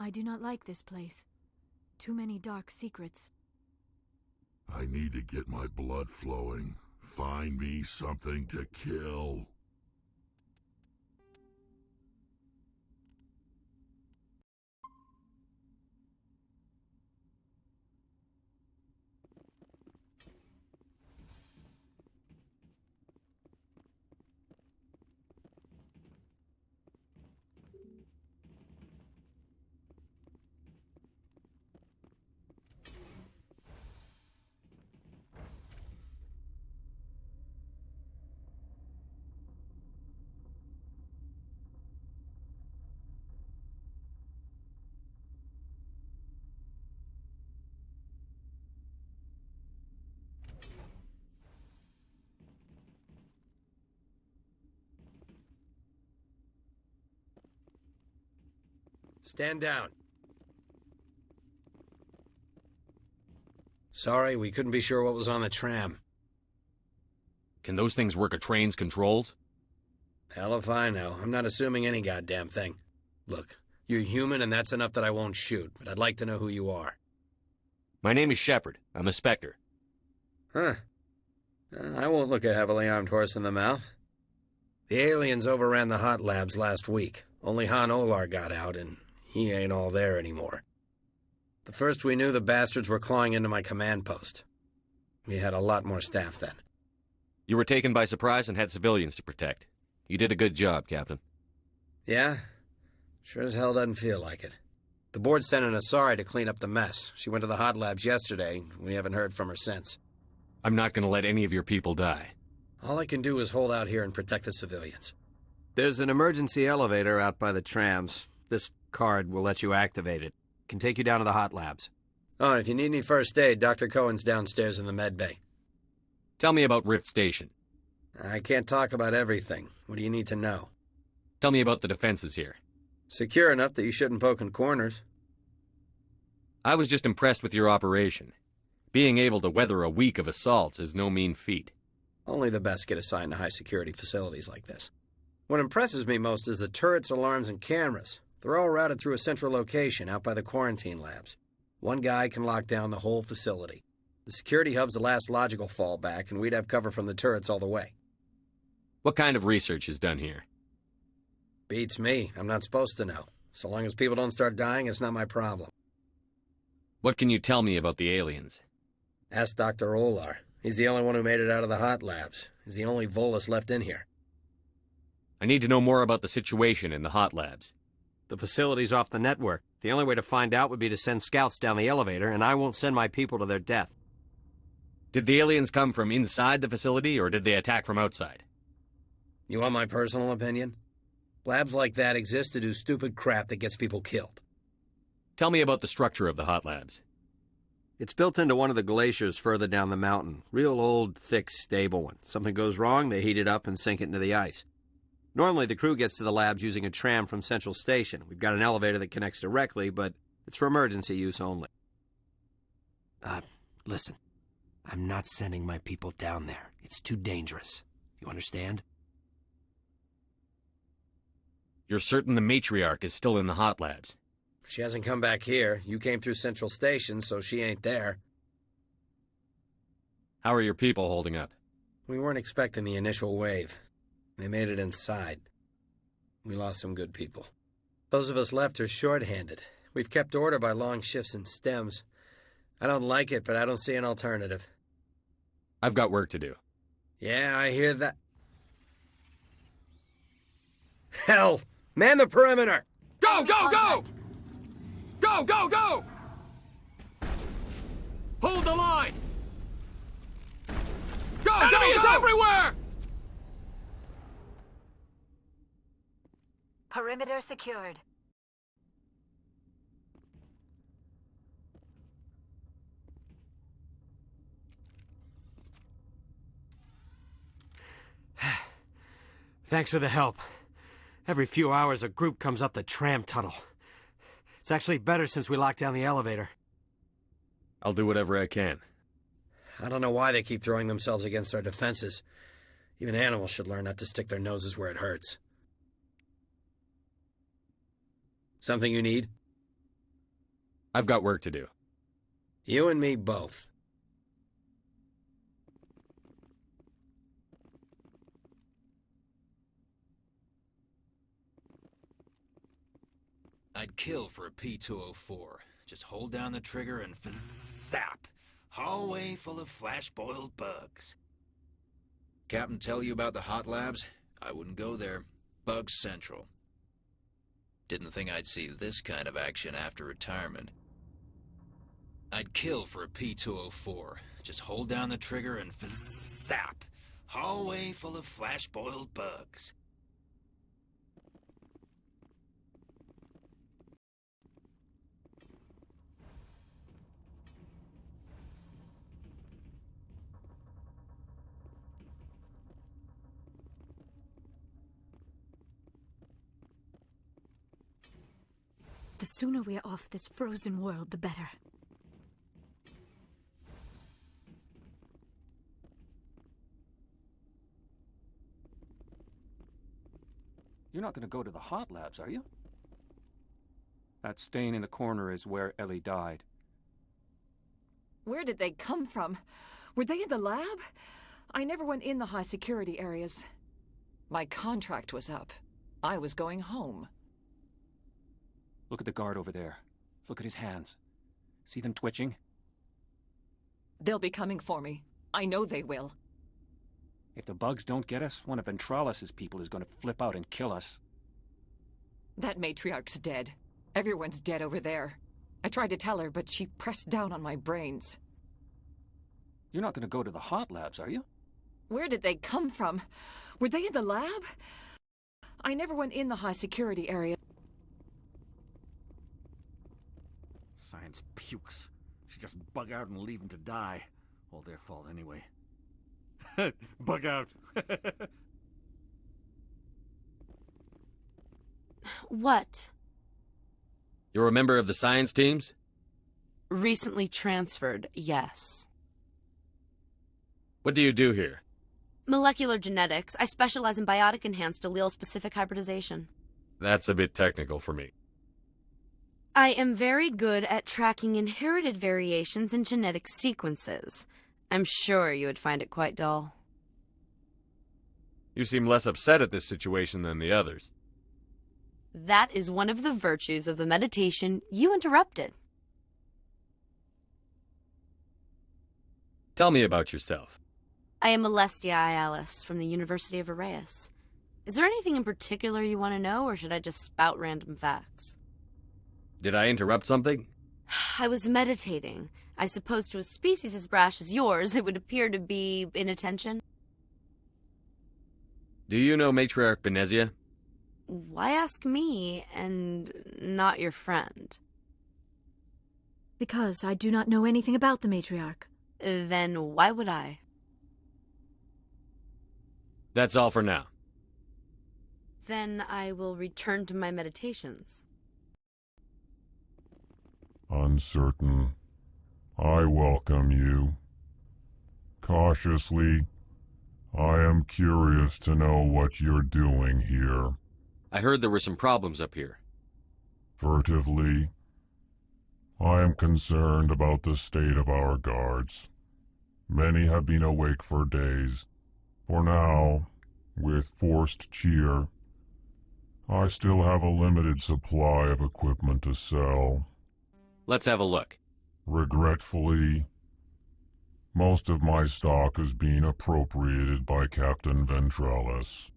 I do not like this place. Too many dark secrets. I need to get my blood flowing. Find me something to kill. Stand down. Sorry, we couldn't be sure what was on the tram. Can those things work a train's controls? Hell if I know. I'm not assuming any goddamn thing. Look, you're human and that's enough that I won't shoot, but I'd like to know who you are. My name is Shepard. I'm a Spectre. Huh. I won't look a heavily armed horse in the mouth. The aliens overran the hot labs last week. Only Han Olar got out, and he ain't all there anymore. The first we knew, the bastards were clawing into my command post. We had a lot more staff then. You were taken by surprise and had civilians to protect. You did a good job, Captain. Yeah? Sure as hell doesn't feel like it. The board sent an Asari to clean up the mess. She went to the hot labs yesterday. We haven't heard from her since. I'm not going to let any of your people die. All I can do is hold out here and protect the civilians. There's an emergency elevator out by the trams. This card will let you activate it. Can take you down to the hot labs. Oh, and if you need any first aid, Dr. Cohen's downstairs in the med bay. Tell me about Rift Station. I can't talk about everything. What do you need to know? Tell me about the defenses here. Secure enough that you shouldn't poke in corners. I was just impressed with your operation. Being able to weather a week of assaults is no mean feat. Only the best get assigned to high-security facilities like this. What impresses me most is the turrets, alarms, and cameras. They're all routed through a central location out by the quarantine labs. One guy can lock down the whole facility. The security hub's the last logical fallback, and we'd have cover from the turrets all the way. What kind of research is done here? Beats me. I'm not supposed to know. So long as people don't start dying, it's not my problem. What can you tell me about the aliens? Ask Dr. Olar. He's the only one who made it out of the hot labs. He's the only Volus left in here. I need to know more about the situation in the hot labs. The facility's off the network. The only way to find out would be to send scouts down the elevator, and I won't send my people to their death. Did the aliens come from inside the facility, or did they attack from outside? You want my personal opinion? Labs like that exist to do stupid crap that gets people killed. Tell me about the structure of the hot labs. It's built into one of the glaciers further down the mountain. Real old, thick, stable one. Something goes wrong, they heat it up and sink it into the ice. Normally, the crew gets to the labs using a tram from Central Station. We've got an elevator that connects directly, but it's for emergency use only. Listen. I'm not sending my people down there. It's too dangerous. You understand? You're certain the matriarch is still in the hot labs? She hasn't come back here. You came through Central Station, so she ain't there. How are your people holding up? We weren't expecting the initial wave. They made it inside. We lost some good people. Those of us left are short-handed. We've kept order by long shifts and stems. I don't like it, but I don't see an alternative. I've got work to do. Yeah, I hear that. Hell! Man the perimeter! Go, go, go! Go, go, go! Hold the line! Go, enemies everywhere! Perimeter secured. Thanks for the help. Every few hours a group comes up the tram tunnel. It's actually better since we locked down the elevator. I'll do whatever I can. I don't know why they keep throwing themselves against our defenses. Even animals should learn not to stick their noses where it hurts. Something you need? I've got work to do. You and me both. I'd kill for a P-204. Just hold down the trigger and zap! Hallway full of flash-boiled bugs. Captain tell you about the hot labs? I wouldn't go there. Bugs Central. Didn't think I'd see this kind of action after retirement. I'd kill for a P-204. Just hold down the trigger and zap! Hallway full of flash-boiled bugs. The sooner we're off this frozen world, the better. You're not going to go to the hot labs, are you? That stain in the corner is where Ellie died. Where did they come from? Were they in the lab? I never went in the high-security areas. My contract was up. I was going home. Look at the guard over there. Look at his hands. See them twitching? They'll be coming for me. I know they will. If the bugs don't get us, one of Ventralis's people is going to flip out and kill us. That matriarch's dead. Everyone's dead over there. I tried to tell her, but she pressed down on my brains. You're not going to go to the hot labs, are you? Where did they come from? Were they in the lab? I never went in the high-security area. Science pukes. Should just bug out and leave them to die. All their fault anyway. Bug out. What? You're a member of the science teams? Recently transferred, yes. What do you do here? Molecular genetics. I specialize in biotic-enhanced allele-specific hybridization. That's a bit technical for me. I am very good at tracking inherited variations in genetic sequences. I'm sure you would find it quite dull. You seem less upset at this situation than the others. That is one of the virtues of the meditation you interrupted. Tell me about yourself. I am Alestia Ialis from the University of Arraeus. Is there anything in particular you want to know, or should I just spout random facts? Did I interrupt something? I was meditating. I suppose to a species as brash as yours, it would appear to be inattention. Do you know Matriarch Benezia? Why ask me, and not your friend? Because I do not know anything about the matriarch. Then why would I? That's all for now. Then I will return to my meditations. Uncertain. I welcome you. Cautiously, I am curious to know what you're doing here. I heard there were some problems up here. Furtively, I am concerned about the state of our guards. Many have been awake for days. For now, with forced cheer, I still have a limited supply of equipment to sell. Let's have a look. Regretfully, most of my stock is being appropriated by Captain Ventralis.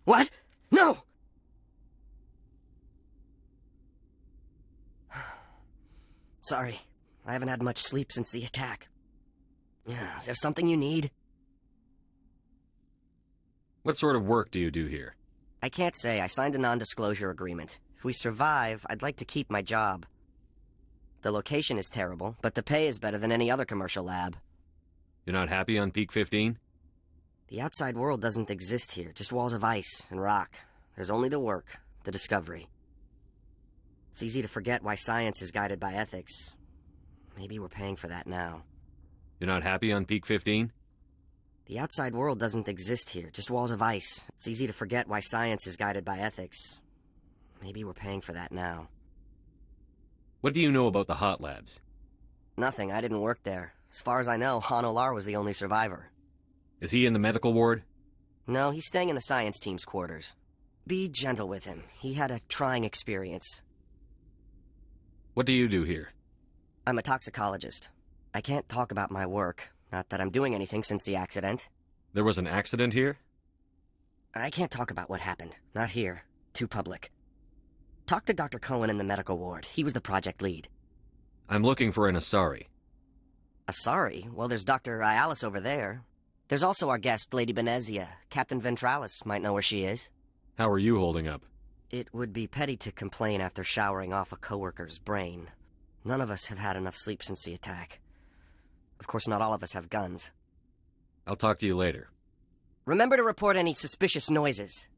What? No! Sorry, I haven't had much sleep since the attack. Yeah, is there something you need? What sort of work do you do here? I can't say. I signed a non-disclosure agreement. If we survive, I'd like to keep my job. The location is terrible, but the pay is better than any other commercial lab. You're not happy on Peak 15? The outside world doesn't exist here, just walls of ice and rock. There's only the work, the discovery. It's easy to forget why science is guided by ethics. Maybe we're paying for that now. You're not happy on Peak 15? The outside world doesn't exist here, just walls of ice. It's easy to forget why science is guided by ethics. Maybe we're paying for that now. What do you know about the hot labs? Nothing, I didn't work there. As far as I know, Han Olar was the only survivor. Is he in the medical ward? No, he's staying in the science team's quarters. Be gentle with him. He had a trying experience. What do you do here? I'm a toxicologist. I can't talk about my work. Not that I'm doing anything since the accident. There was an accident here? I can't talk about what happened. Not here. Too public. Talk to Dr. Cohen in the medical ward. He was the project lead. I'm looking for an Asari. Asari? Well, there's Dr. Ayalis over there. There's also our guest, Lady Benezia. Captain Ventralis might know where she is. How are you holding up? It would be petty to complain after showering off a coworker's brain. None of us have had enough sleep since the attack. Of course, not all of us have guns. I'll talk to you later. Remember to report any suspicious noises.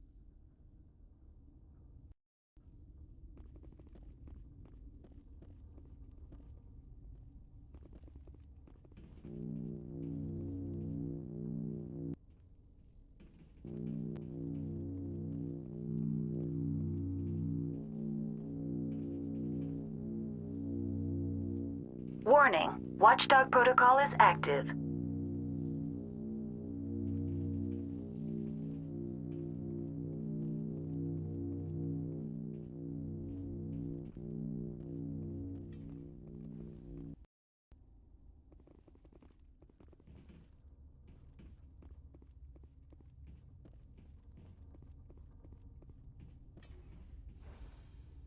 Warning, Watchdog protocol is active.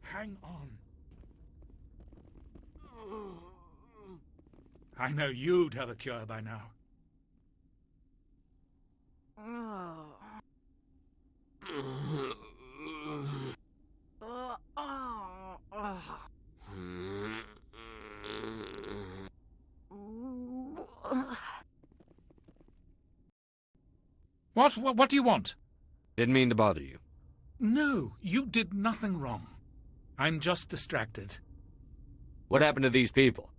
Hang on. I know you'd have a cure by now. What do you want? Didn't mean to bother you. No, you did nothing wrong. I'm just distracted. What happened to these people?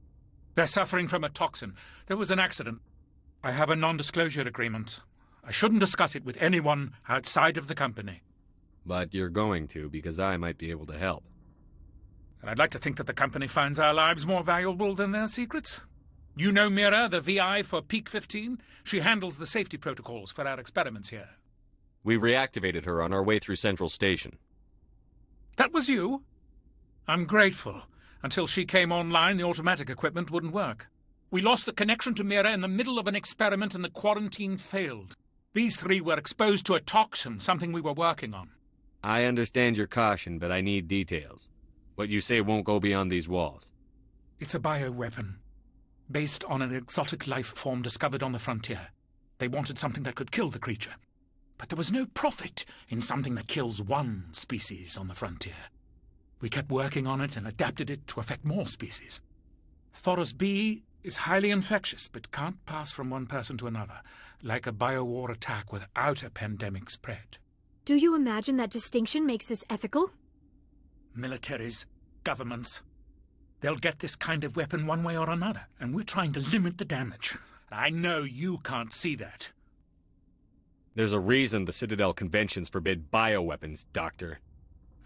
They're suffering from a toxin. There was an accident. I have a non-disclosure agreement. I shouldn't discuss it with anyone outside of the company. But you're going to, because I might be able to help. And I'd like to think that the company finds our lives more valuable than their secrets. You know Mira, the VI for Peak 15? She handles the safety protocols for our experiments here. We reactivated her on our way through Central Station. That was you? I'm grateful. Until she came online, the automatic equipment wouldn't work. We lost the connection to Mira in the middle of an experiment and the quarantine failed. These three were exposed to a toxin, something we were working on. I understand your caution, but I need details. What you say won't go beyond these walls. It's a bioweapon, based on an exotic life form discovered on the frontier. They wanted something that could kill the creature. But there was no profit in something that kills one species on the frontier. We kept working on it and adapted it to affect more species. Thoros B is highly infectious, but can't pass from one person to another, like a biowar attack without a pandemic spread. Do you imagine that distinction makes this ethical? Militaries, governments, they'll get this kind of weapon one way or another, and we're trying to limit the damage. I know you can't see that. There's a reason the Citadel conventions forbid bioweapons, Doctor.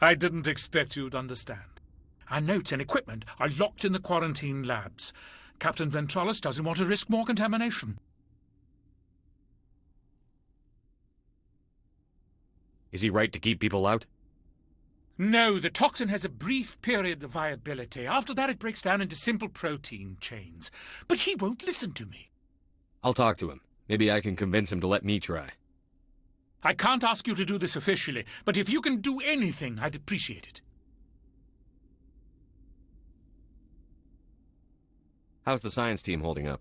I didn't expect you'd understand. Our notes and equipment are locked in the quarantine labs. Captain Ventralis doesn't want to risk more contamination. Is he right to keep people out? No, the toxin has a brief period of viability. After that, it breaks down into simple protein chains. But he won't listen to me. I'll talk to him. Maybe I can convince him to let me try. I can't ask you to do this officially, but if you can do anything, I'd appreciate it. How's the science team holding up?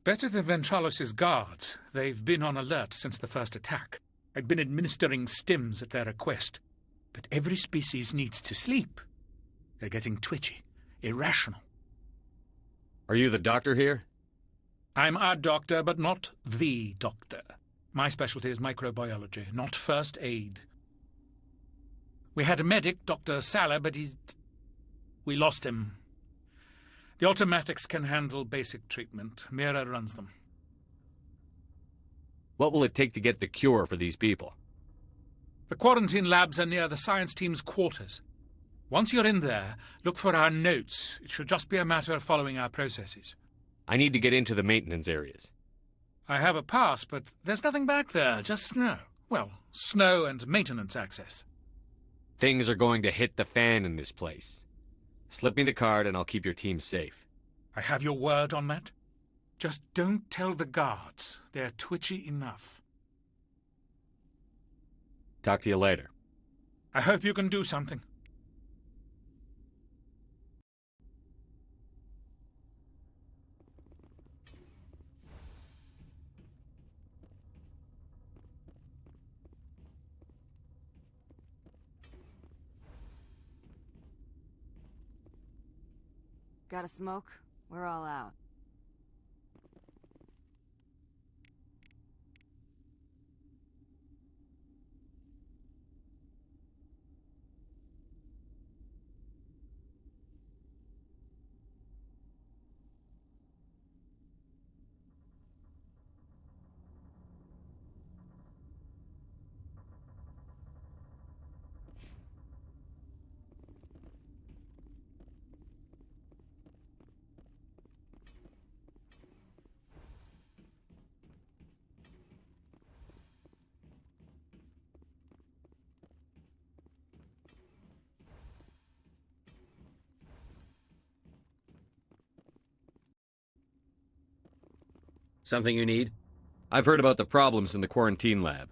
Better than Ventralos' guards. They've been on alert since the first attack. I've been administering stims at their request. But every species needs to sleep. They're getting twitchy, irrational. Are you the doctor here? I'm a doctor, but not the doctor. My specialty is microbiology, not first aid. We had a medic, Dr. Salah, but we lost him. The automatics can handle basic treatment. Mira runs them. What will it take to get the cure for these people? The quarantine labs are near the science team's quarters. Once you're in there, look for our notes. It should just be a matter of following our processes. I need to get into the maintenance areas. I have a pass, but there's nothing back there, just snow. Well, snow and maintenance access. Things are going to hit the fan in this place. Slip me the card and I'll keep your team safe. I have your word on that. Just don't tell the guards. They're twitchy enough. Talk to you later. I hope you can do something. Got a smoke? We're all out. Something you need? I've heard about the problems in the quarantine lab.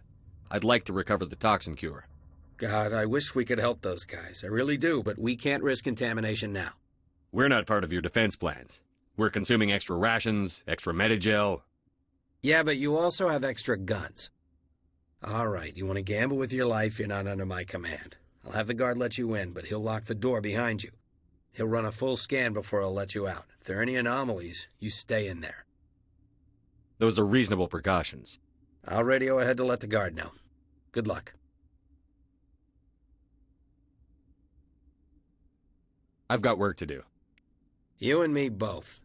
I'd like to recover the toxin cure. God, I wish we could help those guys. I really do, but we can't risk contamination now. We're not part of your defense plans. We're consuming extra rations, extra Medigel. Yeah, but you also have extra guns. All right, you want to gamble with your life, you're not under my command. I'll have the guard let you in, but he'll lock the door behind you. He'll run a full scan before he'll let you out. If there are any anomalies, you stay in there. Those are reasonable precautions. I'll radio ahead to let the guard know. Good luck. I've got work to do. You and me both.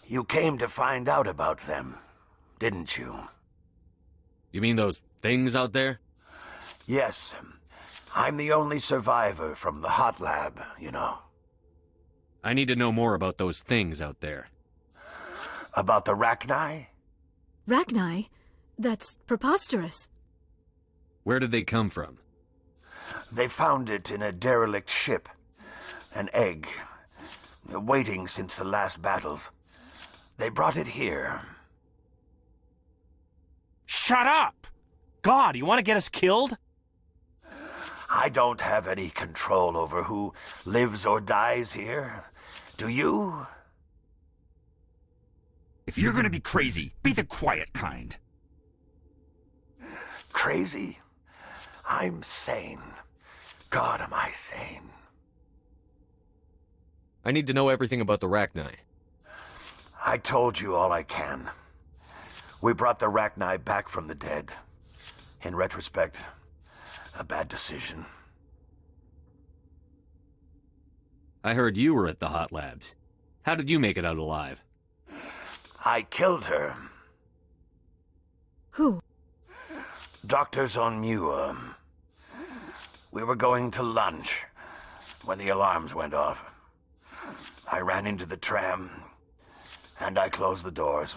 You came to find out about them, didn't you? You mean those things out there? Yes. I'm the only survivor from the hot lab, you know. I need to know more about those things out there. About the Rachni? Rachni? That's preposterous. Where did they come from? They found it in a derelict ship. An egg. Waiting since the last battles. They brought it here. Shut up! God, you want to get us killed? I don't have any control over who lives or dies here. Do you? If you're gonna be crazy, be the quiet kind. Crazy? I'm sane. God, am I sane. I need to know everything about the Rachni. I told you all I can. We brought the Rachni back from the dead. In retrospect, a bad decision. I heard you were at the hot labs. How did you make it out alive? I killed her. Who? Doctors on Muir. We were going to lunch when the alarms went off. I ran into the tram, and I closed the doors.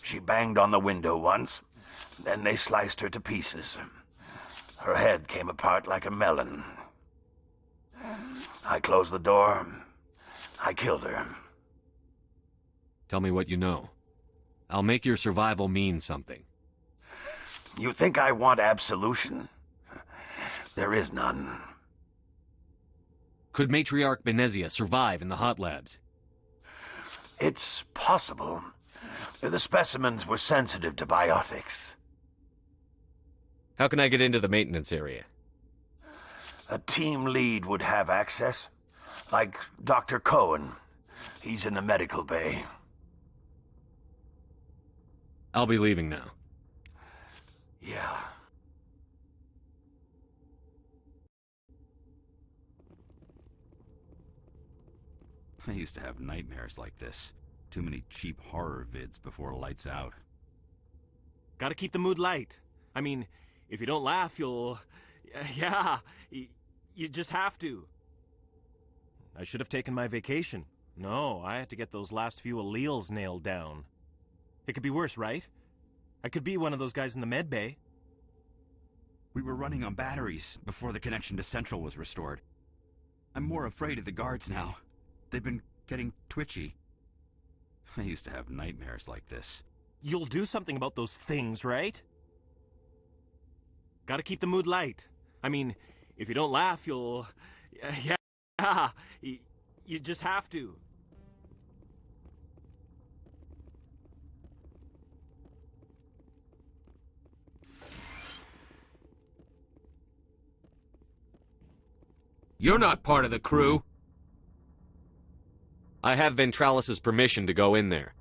She banged on the window once, then they sliced her to pieces. Her head came apart like a melon. I closed the door. I killed her. Tell me what you know. I'll make your survival mean something. You think I want absolution? There is none. Could Matriarch Benezia survive in the hot labs? It's possible. The specimens were sensitive to biotics. How can I get into the maintenance area? A team lead would have access. Like Dr. Cohen. He's in the medical bay. I'll be leaving now. Yeah. I used to have nightmares like this. Too many cheap horror vids before lights out. Gotta keep the mood light. I mean, if you don't laugh, you'll... Yeah, you just have to. I should have taken my vacation. No, I had to get those last few alleles nailed down. It could be worse, right? I could be one of those guys in the med bay. We were running on batteries before the connection to Central was restored. I'm more afraid of the guards now. They've been getting twitchy. I used to have nightmares like this. You'll do something about those things, right? Gotta keep the mood light. I mean, if you don't laugh, you'll... Yeah, you just have to. You're not part of the crew. I have Ventralis's permission to go in there.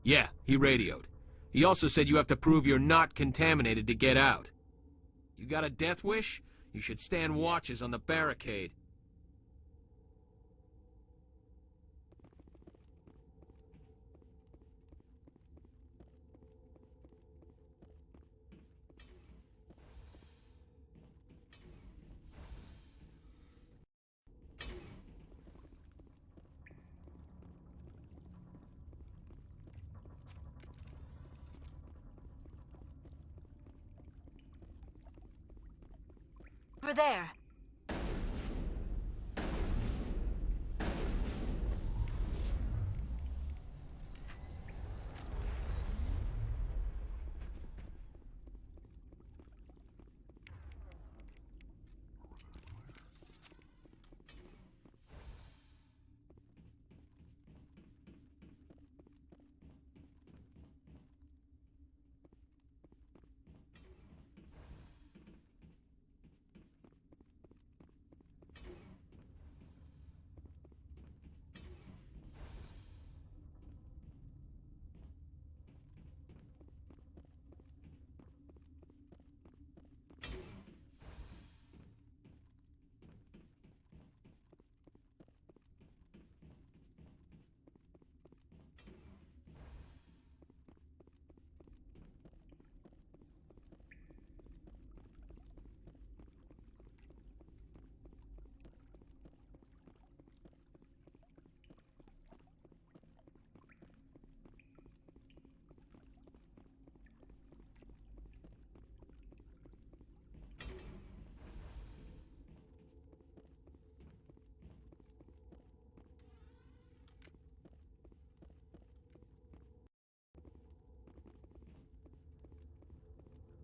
Yeah, he radioed. He also said you have to prove you're not contaminated to get out. You got a death wish? You should stand watches on the barricade. Over there.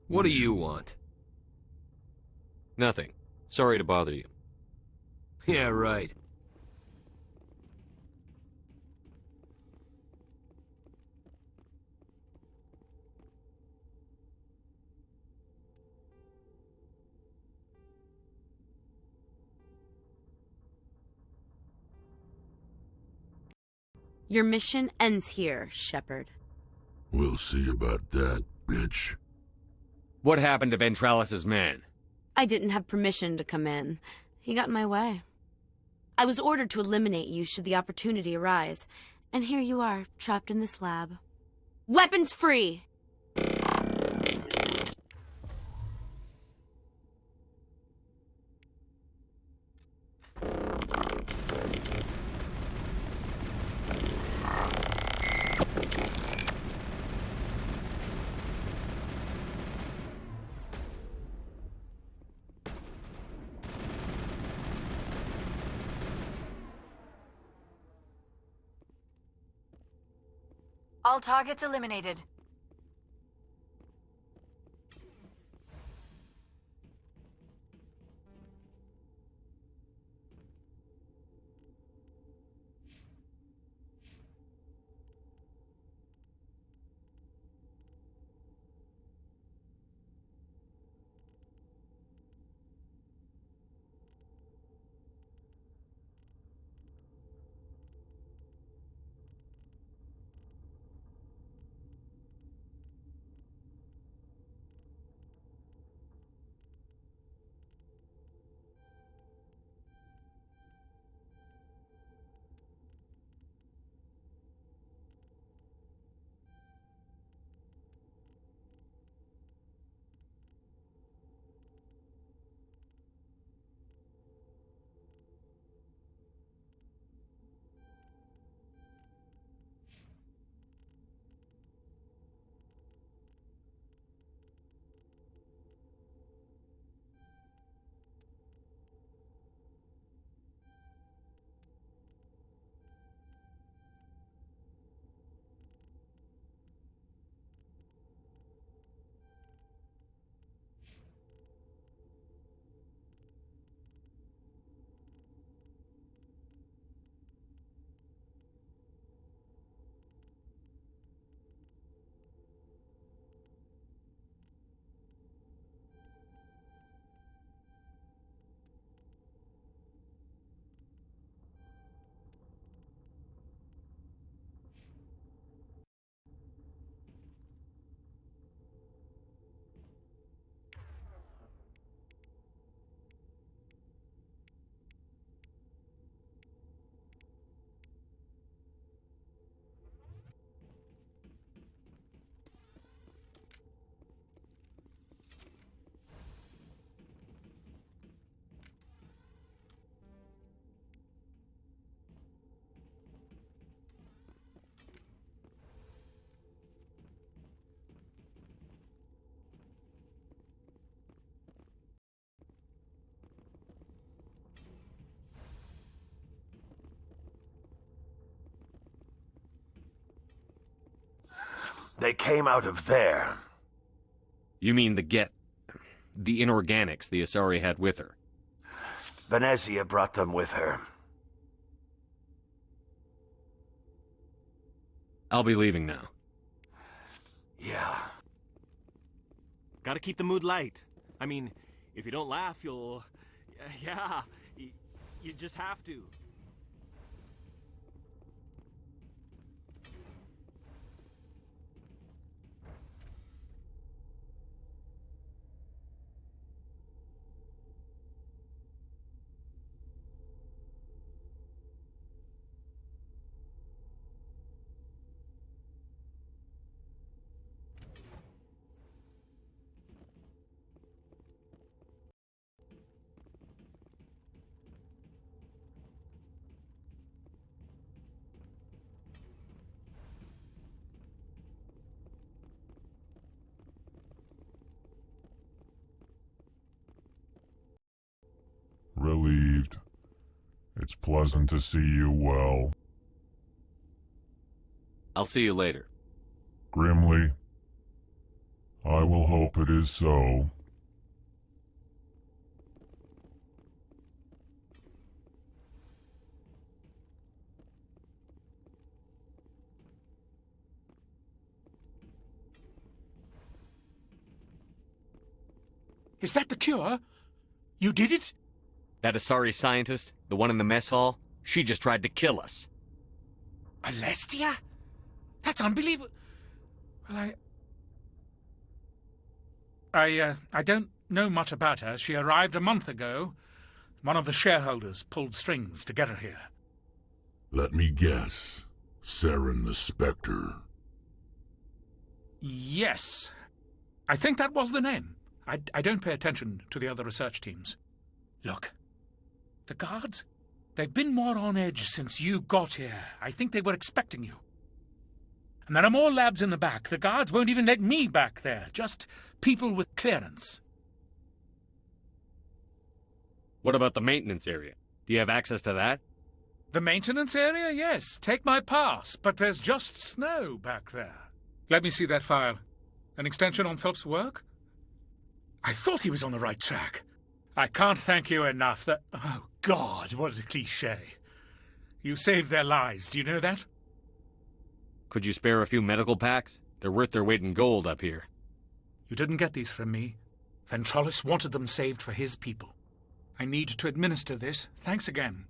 What do you want? Nothing. Sorry to bother you. Yeah, right. Your mission ends here, Shepard. We'll see about that, bitch. What happened to Ventralis's man? I didn't have permission to come in. He got in my way. I was ordered to eliminate you should the opportunity arise, and here you are, trapped in this lab. Weapons free! All targets eliminated. They came out of there. You mean the inorganics the Asari had with her? Venezia brought them with her. I'll be leaving now. Yeah. Gotta keep the mood light. I mean, if you don't laugh, you'll... Yeah, you just have to. Relieved. It's pleasant to see you well. I'll see you later. Grimly, I will hope it is so. Is that the cure? You did it? That Asari scientist, the one in the mess hall, she just tried to kill us. Alestia? That's unbelievable. Well, I don't know much about her. She arrived a month ago. One of the shareholders pulled strings to get her here. Let me guess. Saren the Spectre. Yes. I think that was the name. I don't pay attention to the other research teams. Look, the guards, they've been more on edge since you got here. I think they were expecting you. And there are more labs in the back. The guards won't even let me back there. Just people with clearance. What about the maintenance area? Do you have access to that? The maintenance area? Yes. Take my pass. But there's just snow back there. Let me see that file. An extension on Phelps' work? I thought he was on the right track. I can't thank you enough that... Oh, God, what a cliché. You saved their lives. Do you know that? Could you spare a few medical packs? They're worth their weight in gold up here. You didn't get these from me. Ventrolis wanted them saved for his people. I need to administer this. Thanks again.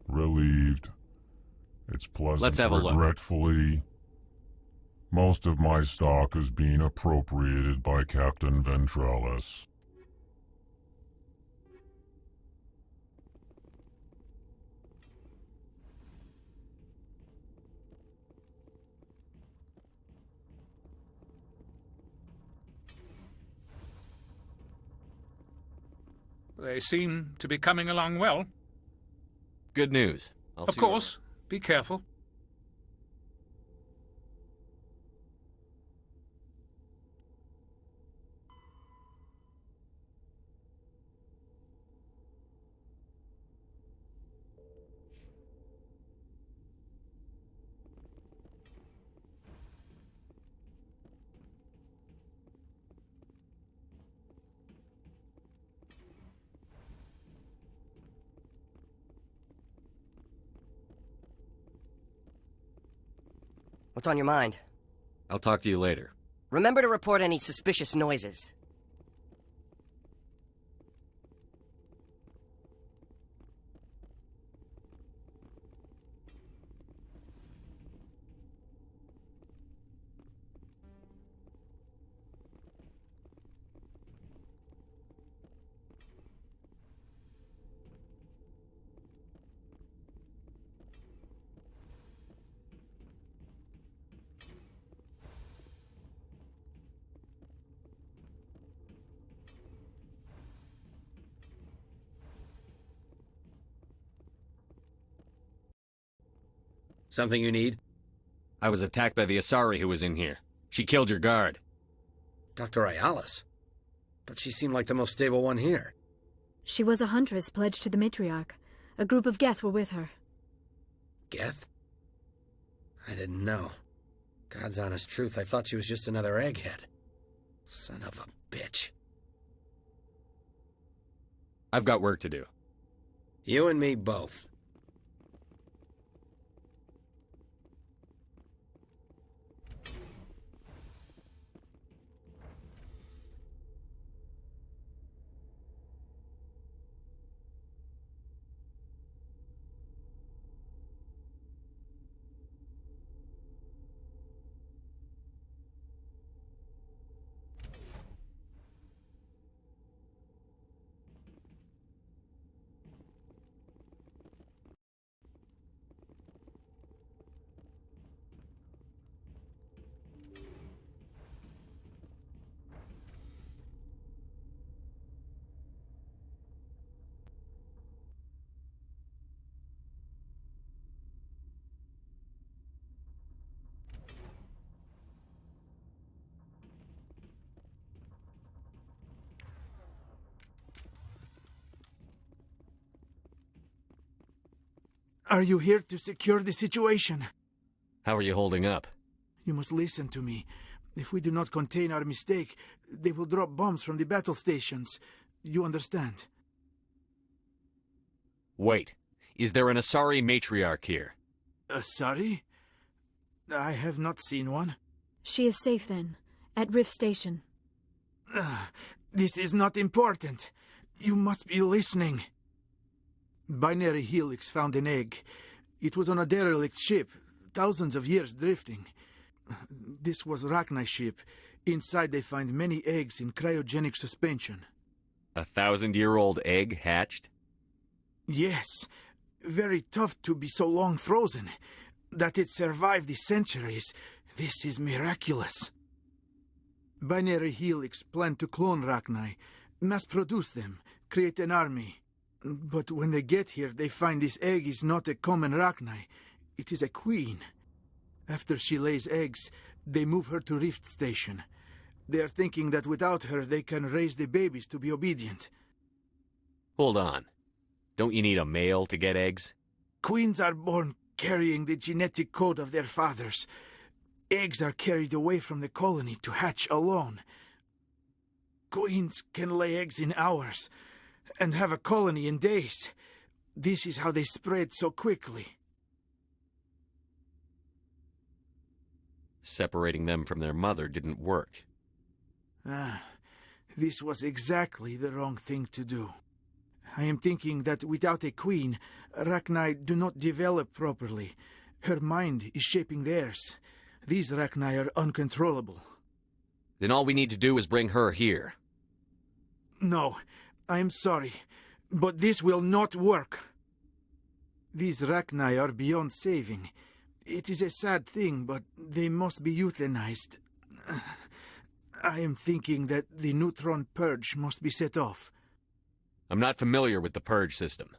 Relieved. It's pleasant. Let's have a look. Regretfully, most of my stock is being appropriated by Captain Ventrellus. They seem to be coming along well. Good news. Of course. Be careful. What's on your mind? I'll talk to you later. Remember to report any suspicious noises. Something you need? I was attacked by the Asari who was in here. She killed your guard. Dr. Ayalis? But she seemed like the most stable one here. She was a huntress pledged to the matriarch. A group of Geth were with her. Geth? I didn't know. God's honest truth, I thought she was just another egghead. Son of a bitch. I've got work to do. You and me both. Are you here to secure the situation? How are you holding up? You must listen to me. If we do not contain our mistake, they will drop bombs from the battle stations. You understand? Wait. Is there an Asari matriarch here? Asari? I have not seen one. She is safe then, at Rift Station. This is not important. You must be listening. Binary Helix found an egg. It was on a derelict ship, thousands of years drifting. This was Rachni's ship. Inside they find many eggs in cryogenic suspension. 1,000-year-old egg hatched? Yes. Very tough to be so long frozen. That it survived the centuries, this is miraculous. Binary Helix planned to clone Rachni, mass-produce them, create an army. But when they get here, they find this egg is not a common Rachni. It is a queen. After she lays eggs, they move her to Rift Station. They are thinking that without her, they can raise the babies to be obedient. Hold on. Don't you need a male to get eggs? Queens are born carrying the genetic code of their fathers. Eggs are carried away from the colony to hatch alone. Queens can lay eggs in hours and have a colony in days. This is how they spread so quickly. Separating them from their mother didn't work. This was exactly the wrong thing to do. I am thinking that without a queen, Rachni do not develop properly. Her mind is shaping theirs. These Rachni are uncontrollable. Then all we need to do is bring her here. No, I am sorry, but this will not work. These Rachni are beyond saving. It is a sad thing, but they must be euthanized. I am thinking that the neutron purge must be set off. I'm not familiar with the purge system.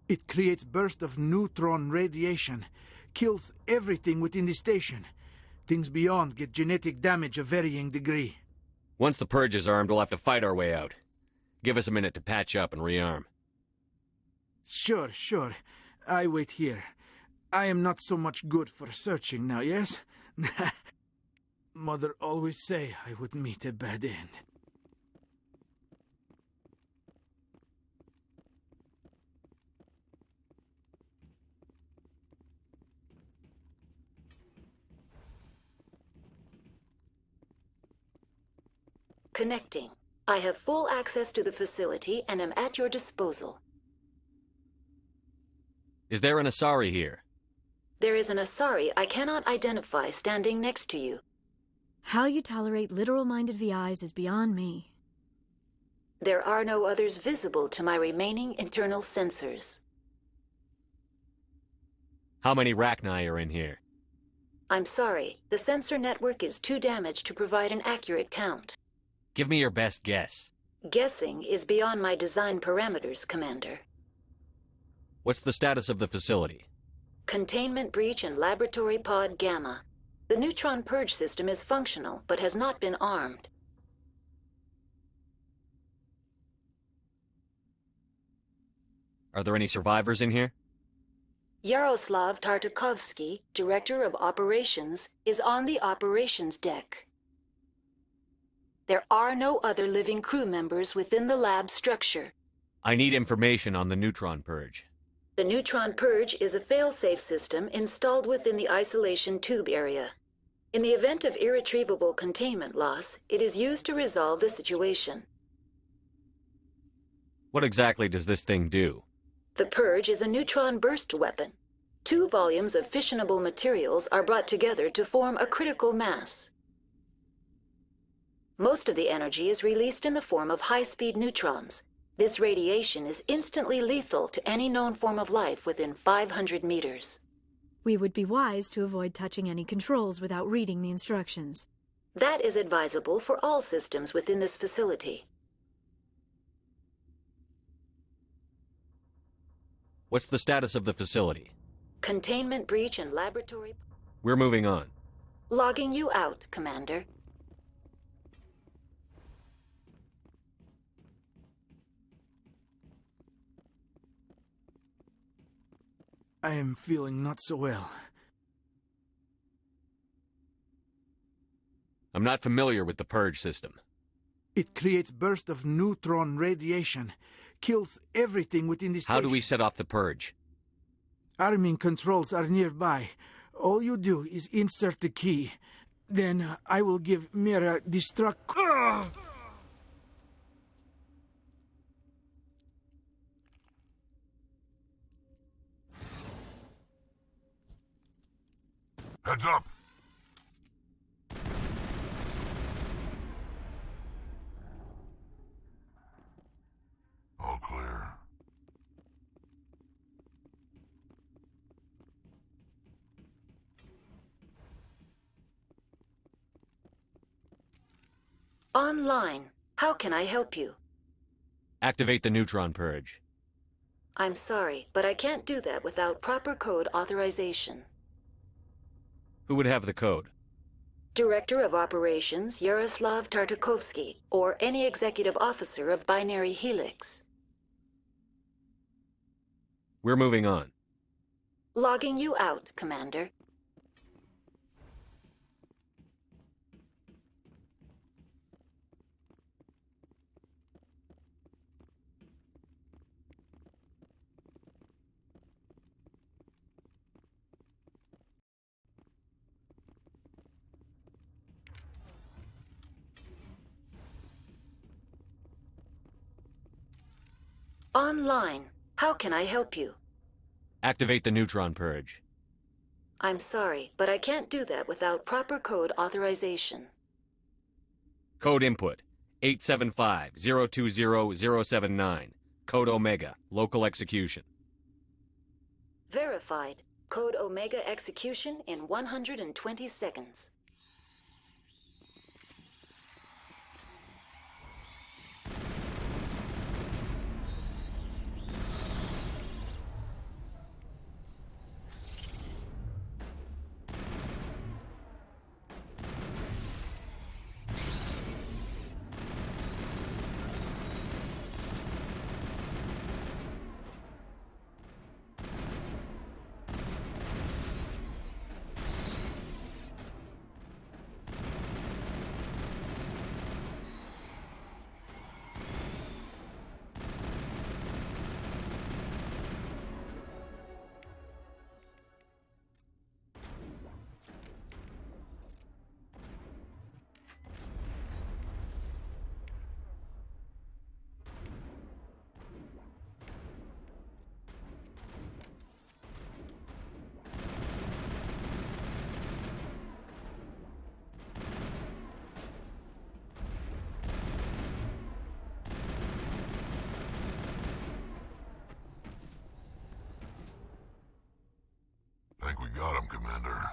It creates bursts of neutron radiation, kills everything within the station. Things beyond get genetic damage of varying degree. Once the purge is armed, we'll have to fight our way out. Give us a minute to patch up and rearm. Sure. I wait here. I am not so much good for searching now, yes? Mother always say I would meet a bad end. Connecting. I have full access to the facility and am at your disposal. Is there an Asari here? There is an Asari I cannot identify standing next to you. How you tolerate literal-minded VIs is beyond me. There are no others visible to my remaining internal sensors. How many Rachni are in here? I'm sorry, the sensor network is too damaged to provide an accurate count. Give me your best guess. Guessing is beyond my design parameters, Commander. What's the status of the facility? Containment breach in Laboratory Pod Gamma. The neutron purge system is functional, but has not been armed. Are there any survivors in here? Yaroslav Tartakovsky, Director of Operations, is on the operations deck. There are no other living crew members within the lab structure. I need information on the neutron purge. The neutron purge is a fail-safe system installed within the isolation tube area. In the event of irretrievable containment loss, it is used to resolve the situation. What exactly does this thing do? The purge is a neutron burst weapon. 2 volumes of fissionable materials are brought together to form a critical mass. Most of the energy is released in the form of high-speed neutrons. This radiation is instantly lethal to any known form of life within 500 meters. We would be wise to avoid touching any controls without reading the instructions. That is advisable for all systems within this facility. What's the status of the facility? Containment breach and laboratory... We're moving on. Logging you out, Commander. I am feeling not so well. I'm not familiar with the purge system. It creates bursts of neutron radiation, kills everything within the station. How do we set off the purge? Arming controls are nearby. All you do is insert the key. Then I will give Mira destruct... Heads up! All clear. Online. How can I help you? Activate the neutron purge. I'm sorry, but I can't do that without proper code authorization. Who would have the code? Director of Operations Yaroslav Tartakovsky, or any executive officer of Binary Helix. We're moving on. Logging you out, Commander. Online. How can I help you? Activate the neutron purge. I'm sorry, but I can't do that without proper code authorization. Code input 875-020-079. Code Omega. Local execution. Verified. Code Omega execution in 120 seconds. Think we got him, Commander.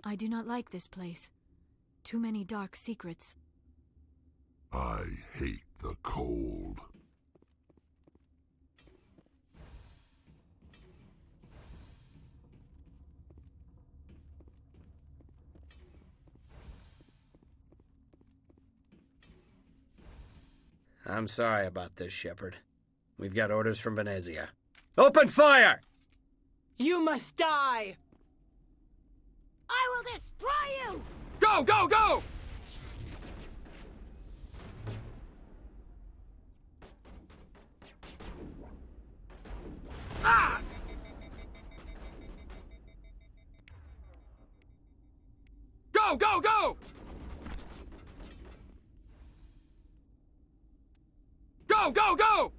I do not like this place. Too many dark secrets. I hate the cold. I'm sorry about this, Shepard. We've got orders from Venezia. Open fire! You must die! Go, go, go! Ah! Go, go, go! Go, go, go!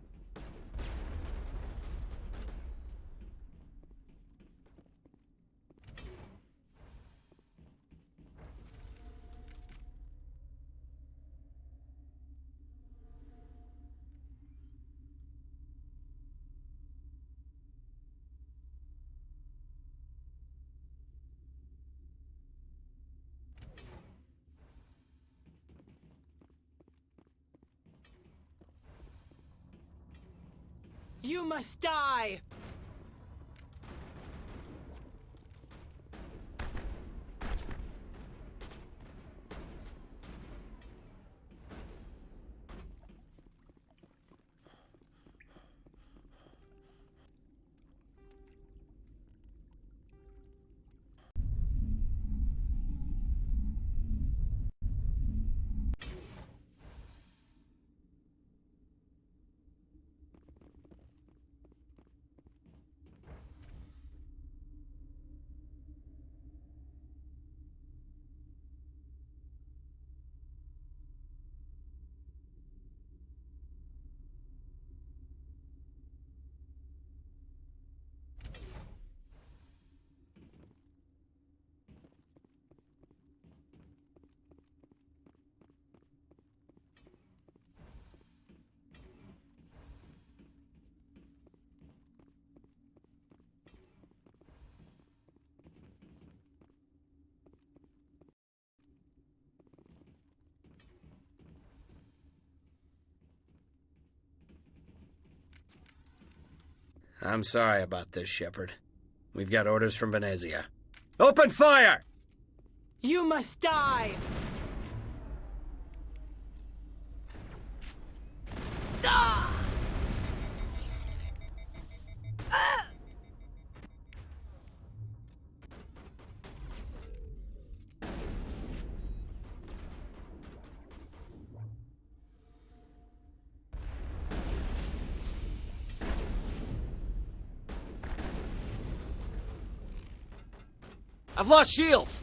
You must die! I'm sorry about this, Shepard. We've got orders from Venezia. Open fire! You must die! Ah! Ah! I've lost shields!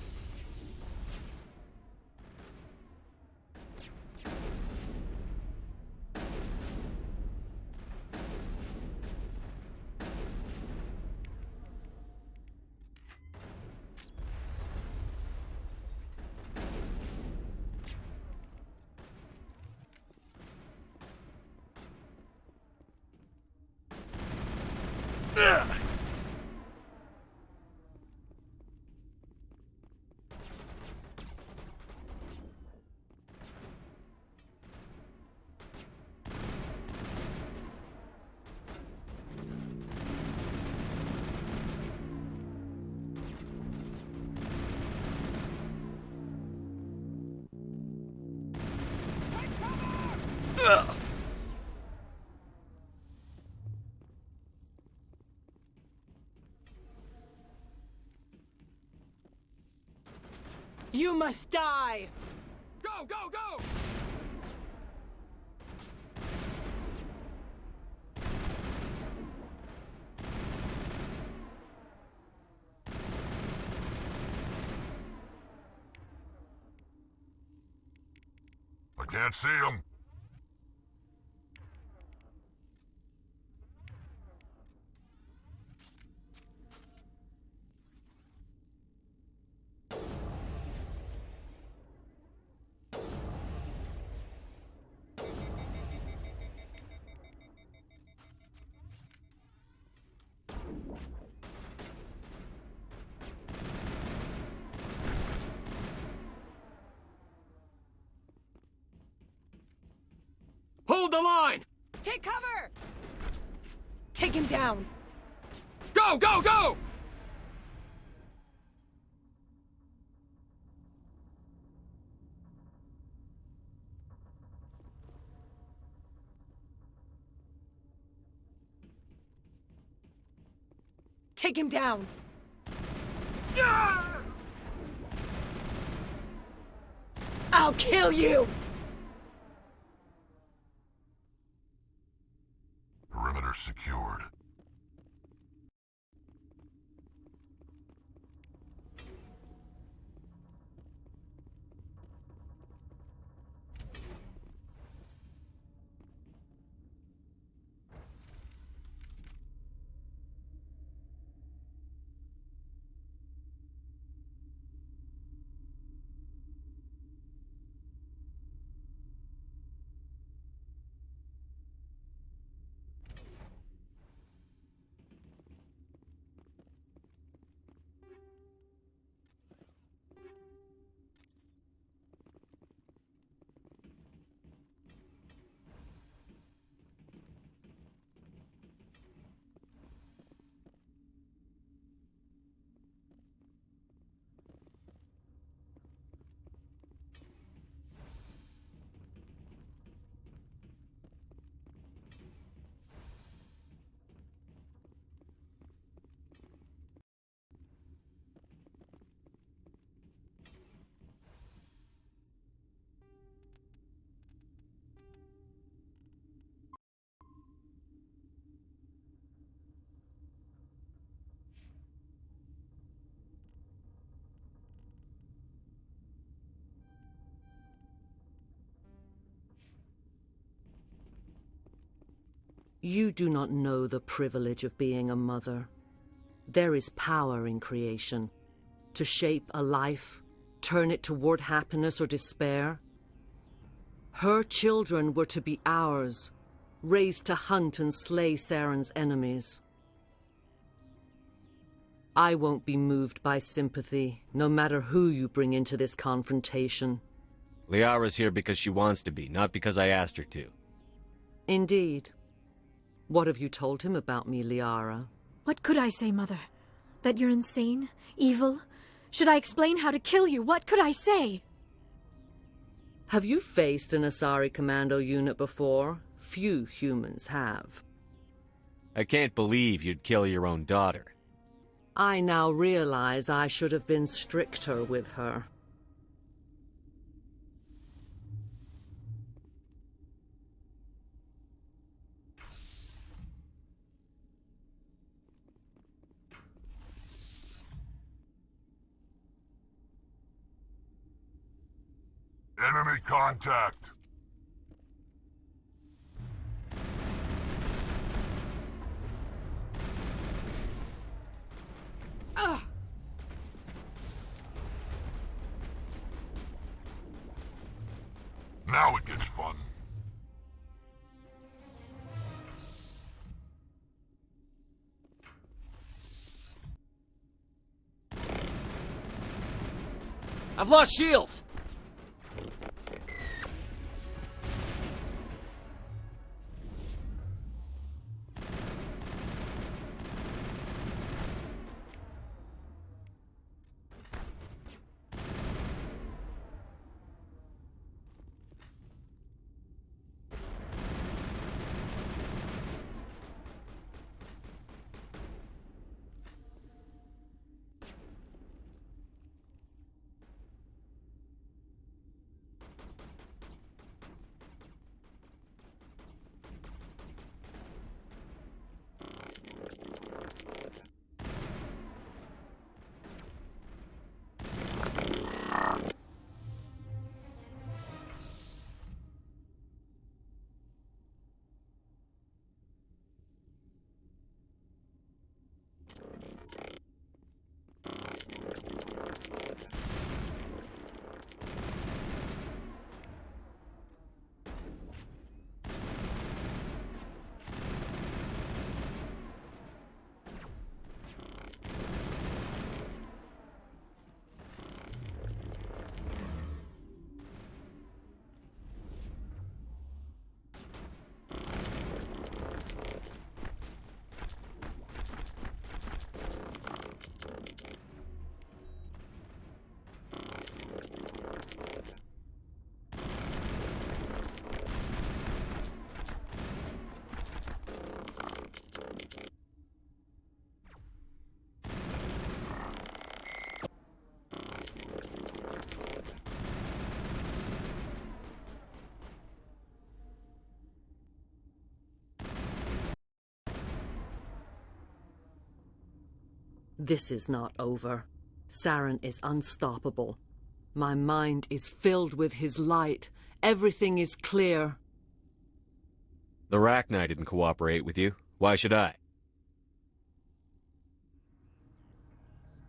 You must die! Go, go, go! I can't see him. Hold the line! Take cover! Take him down! Go, go, go! Take him down! I'll kill you! Perimeter secured. You do not know the privilege of being a mother. There is power in creation. To shape a life, turn it toward happiness or despair. Her children were to be ours, raised to hunt and slay Saren's enemies. I won't be moved by sympathy, no matter who you bring into this confrontation. Liara's here because she wants to be, not because I asked her to. Indeed. What have you told him about me, Liara? What could I say, Mother? That you're insane? Evil? Should I explain how to kill you? What could I say? Have you faced an Asari commando unit before? Few humans have. I can't believe you'd kill your own daughter. I now realize I should have been stricter with her. Enemy contact! Now it gets fun. I've lost shields! This is not over. Saren is unstoppable. My mind is filled with his light. Everything is clear. The Rachni didn't cooperate with you. Why should I?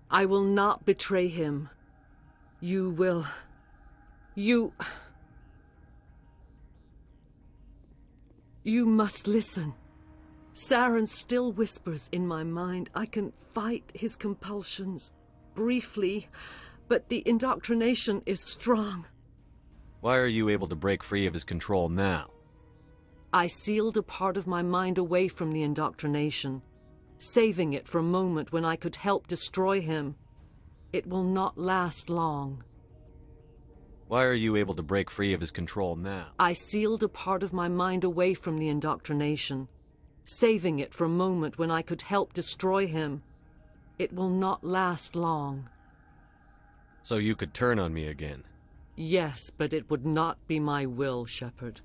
I will not betray him. You will... You must listen. Saren still whispers in my mind. I can fight his compulsions, briefly, but the indoctrination is strong. Why are you able to break free of his control now? I sealed a part of my mind away from the indoctrination, saving it for a moment when I could help destroy him. It will not last long. Why are you able to break free of his control now? I sealed a part of my mind away from the indoctrination, saving it for a moment when I could help destroy him. It will not last long. So you could turn on me again? Yes, but it would not be my will, Shepard.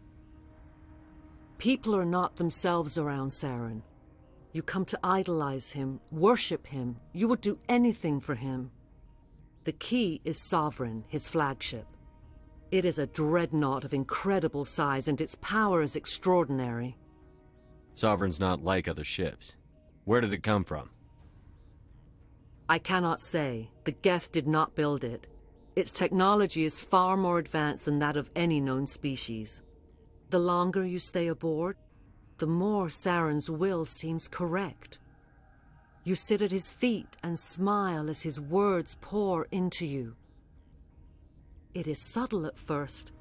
People are not themselves around Saren. You come to idolize him, worship him. You would do anything for him. The key is Sovereign, his flagship. It is a dreadnought of incredible size, and its power is extraordinary. Sovereign's not like other ships. Where did it come from? I cannot say. The Geth did not build it. Its technology is far more advanced than that of any known species. The longer you stay aboard, the more Saren's will seems correct. You sit at his feet and smile as his words pour into you. It is subtle at first.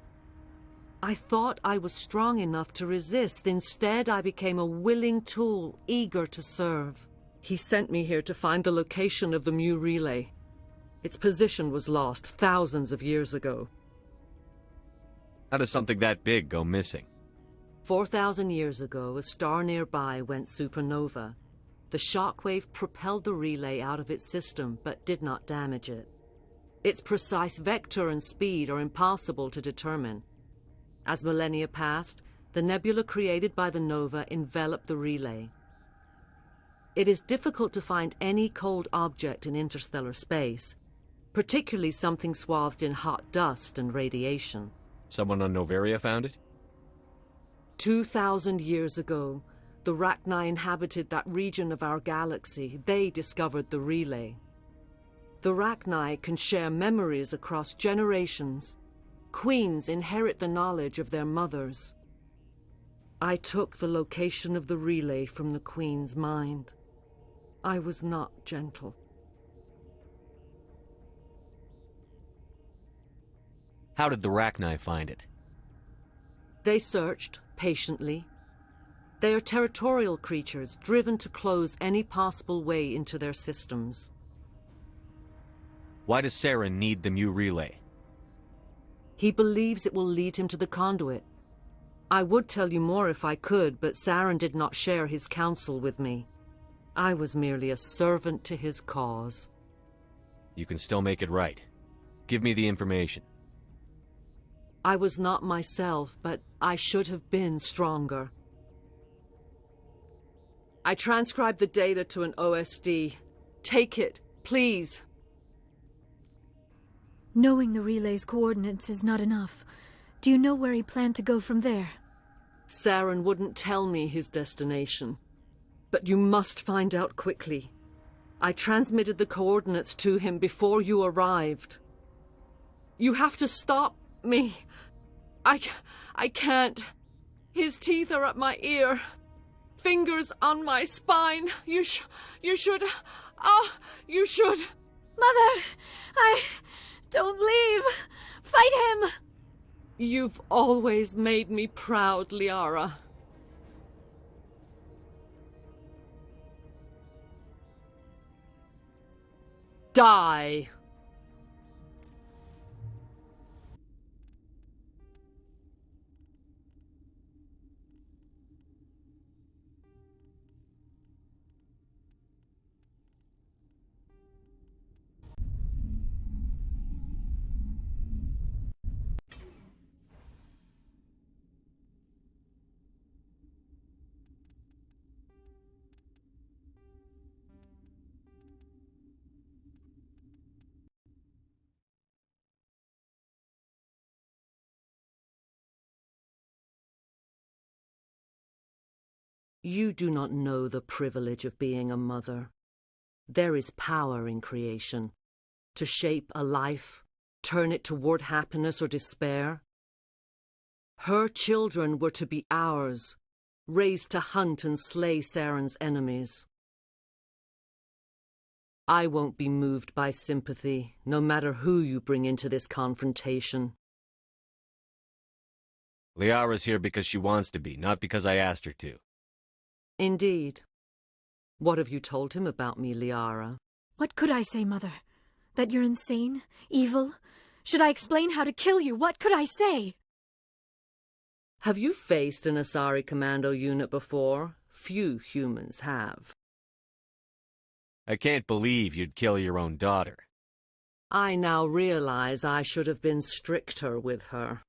I thought I was strong enough to resist. Instead, I became a willing tool, eager to serve. He sent me here to find the location of the Mu relay. Its position was lost thousands of years ago. How does something that big go missing? 4,000 years ago, a star nearby went supernova. The shockwave propelled the relay out of its system, but did not damage it. Its precise vector and speed are impossible to determine. As millennia passed, the nebula created by the nova enveloped the relay. It is difficult to find any cold object in interstellar space, particularly something swathed in hot dust and radiation. Someone on Noveria found it? 2,000 years ago, the Rachni inhabited that region of our galaxy. They discovered the relay. The Rachni can share memories across generations. Queens inherit the knowledge of their mothers. I took the location of the relay from the Queen's mind. I was not gentle. How did the Rachni find it? They searched, patiently. They are territorial creatures, driven to close any possible way into their systems. Why does Saren need the Mu relay? He believes it will lead him to the conduit. I would tell you more if I could, but Saren did not share his counsel with me. I was merely a servant to his cause. You can still make it right. Give me the information. I was not myself, but I should have been stronger. I transcribed the data to an OSD. Take it, please. Knowing the relay's coordinates is not enough. Do you know where he planned to go from there? Saren wouldn't tell me his destination. But you must find out quickly. I transmitted the coordinates to him before you arrived. You have to stop me. I can't. His teeth are at my ear. Fingers on my spine. You should. You should. Mother! Don't leave! Fight him! You've always made me proud, Liara. Die! You do not know the privilege of being a mother. There is power in creation. To shape a life, turn it toward happiness or despair. Her children were to be ours, raised to hunt and slay Saren's enemies. I won't be moved by sympathy, no matter who you bring into this confrontation. Liara's here because she wants to be, not because I asked her to. Indeed. What have you told him about me, Liara? What could I say, Mother? That you're insane? Evil? Should I explain how to kill you? What could I say? Have you faced an Asari commando unit before? Few humans have. I can't believe you'd kill your own daughter. I now realize I should have been stricter with her.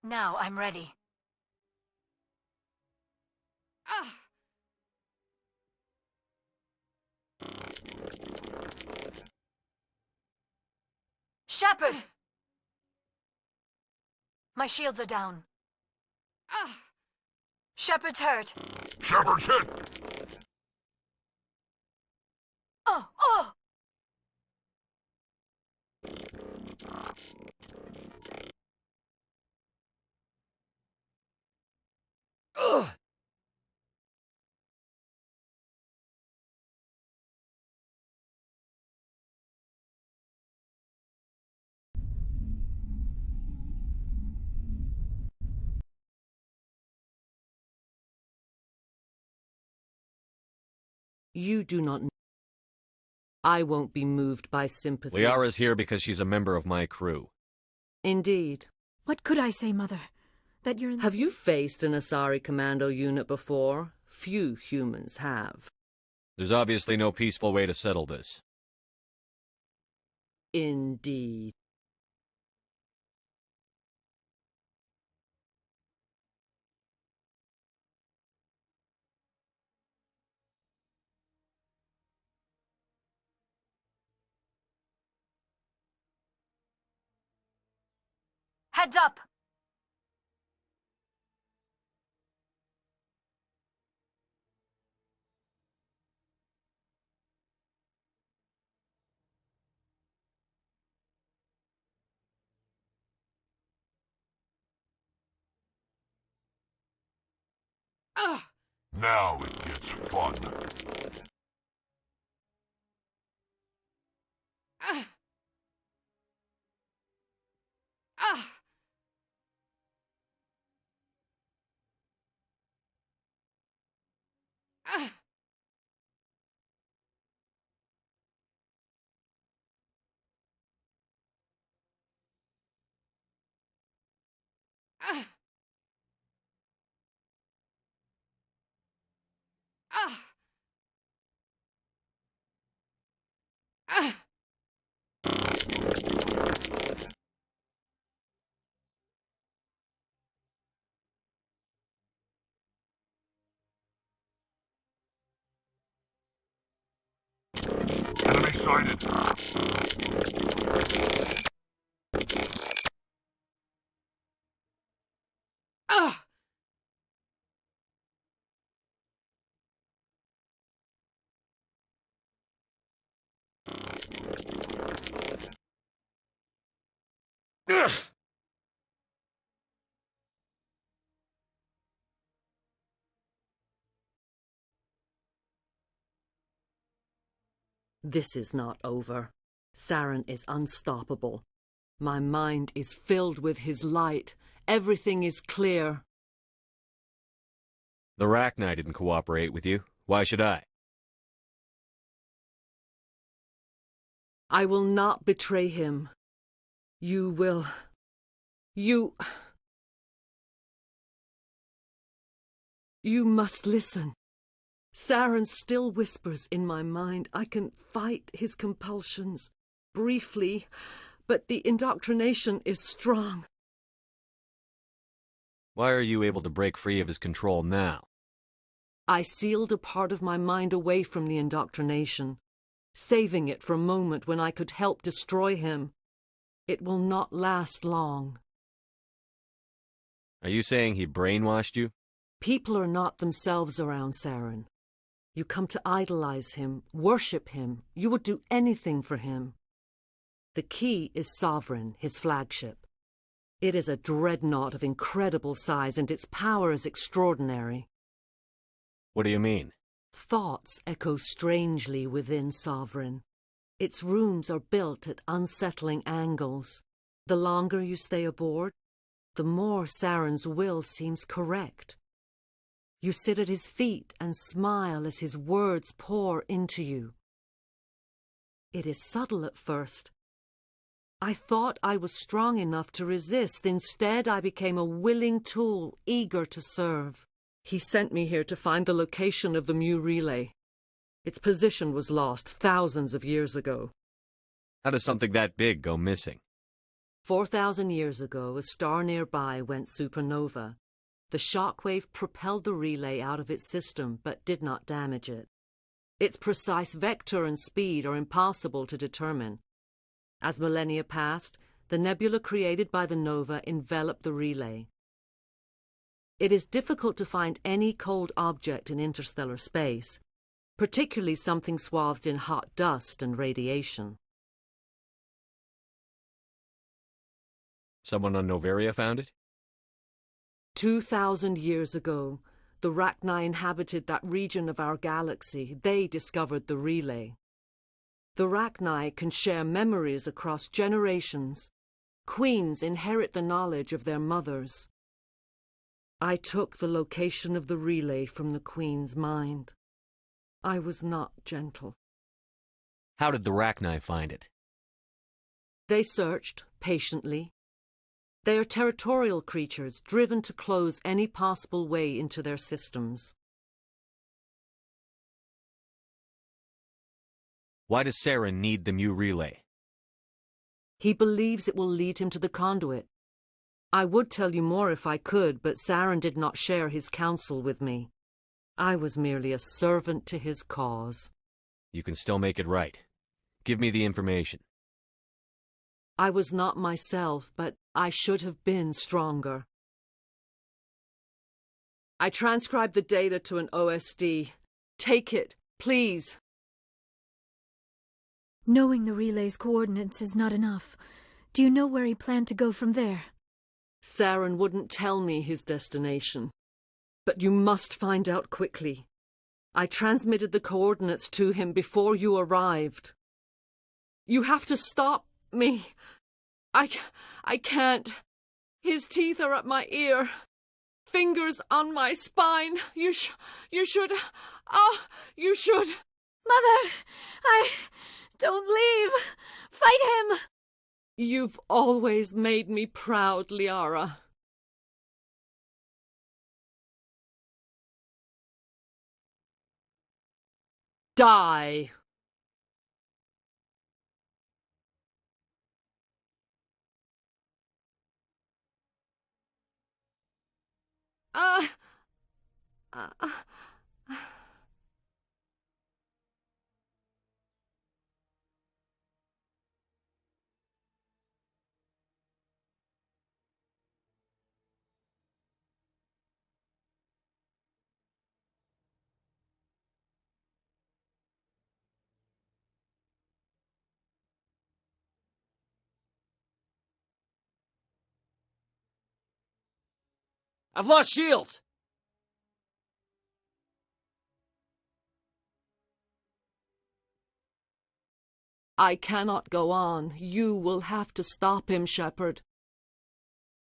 Now I'm ready. Shepard! My shields are down. Shepard's hurt. Shepard's hit! Oh! Oh! Ugh! You do not know. I won't be moved by sympathy. Liara's here because she's a member of my crew. Indeed. What could I say, Mother? That you're insane? Have you faced an Asari commando unit before? Few humans have. There's obviously no peaceful way to settle this. Indeed. Heads up! Now it gets fun. Enemy sighted. This is not over. Saren is unstoppable. My mind is filled with his light. Everything is clear. The Rachni didn't cooperate with you. Why should I? I will not betray him. You will. You must listen. Saren still whispers in my mind. I can fight his compulsions, briefly, but the indoctrination is strong. Why are you able to break free of his control now? I sealed a part of my mind away from the indoctrination, saving it for a moment when I could help destroy him. It will not last long. Are you saying he brainwashed you? People are not themselves around Saren. You come to idolize him, worship him. You would do anything for him. The key is Sovereign, his flagship. It is a dreadnought of incredible size, and its power is extraordinary. What do you mean? Thoughts echo strangely within Sovereign. Its rooms are built at unsettling angles. The longer you stay aboard, the more Saren's will seems correct. You sit at his feet and smile as his words pour into you. It is subtle at first. I thought I was strong enough to resist. Instead, I became a willing tool, eager to serve. He sent me here to find the location of the Mu relay. Its position was lost thousands of years ago. How does something that big go missing? 4,000 years ago, a star nearby went supernova. The shockwave propelled the relay out of its system, but did not damage it. Its precise vector and speed are impossible to determine. As millennia passed, the nebula created by the nova enveloped the relay. It is difficult to find any cold object in interstellar space, particularly something swathed in hot dust and radiation. Someone on Noveria found it? 2,000 years ago, the Rachni inhabited that region of our galaxy. They discovered the relay. The Rachni can share memories across generations. Queens inherit the knowledge of their mothers. I took the location of the relay from the Queen's mind. I was not gentle. How did the Rachni find it? They searched patiently. They are territorial creatures, driven to close any possible way into their systems. Why does Saren need the Mu relay? He believes it will lead him to the conduit. I would tell you more if I could, but Saren did not share his counsel with me. I was merely a servant to his cause. You can still make it right. Give me the information. I was not myself, but I should have been stronger. I transcribed the data to an OSD. Take it, please. Knowing the relay's coordinates is not enough. Do you know where he planned to go from there? Saren wouldn't tell me his destination. But you must find out quickly. I transmitted the coordinates to him before you arrived. You have to stop me. I can't. His teeth are at my ear. Fingers on my spine. You should. You should. Mother! Don't leave! Fight him! You've always made me proud, Liara. Die! I've lost shields! I cannot go on. You will have to stop him, Shepard.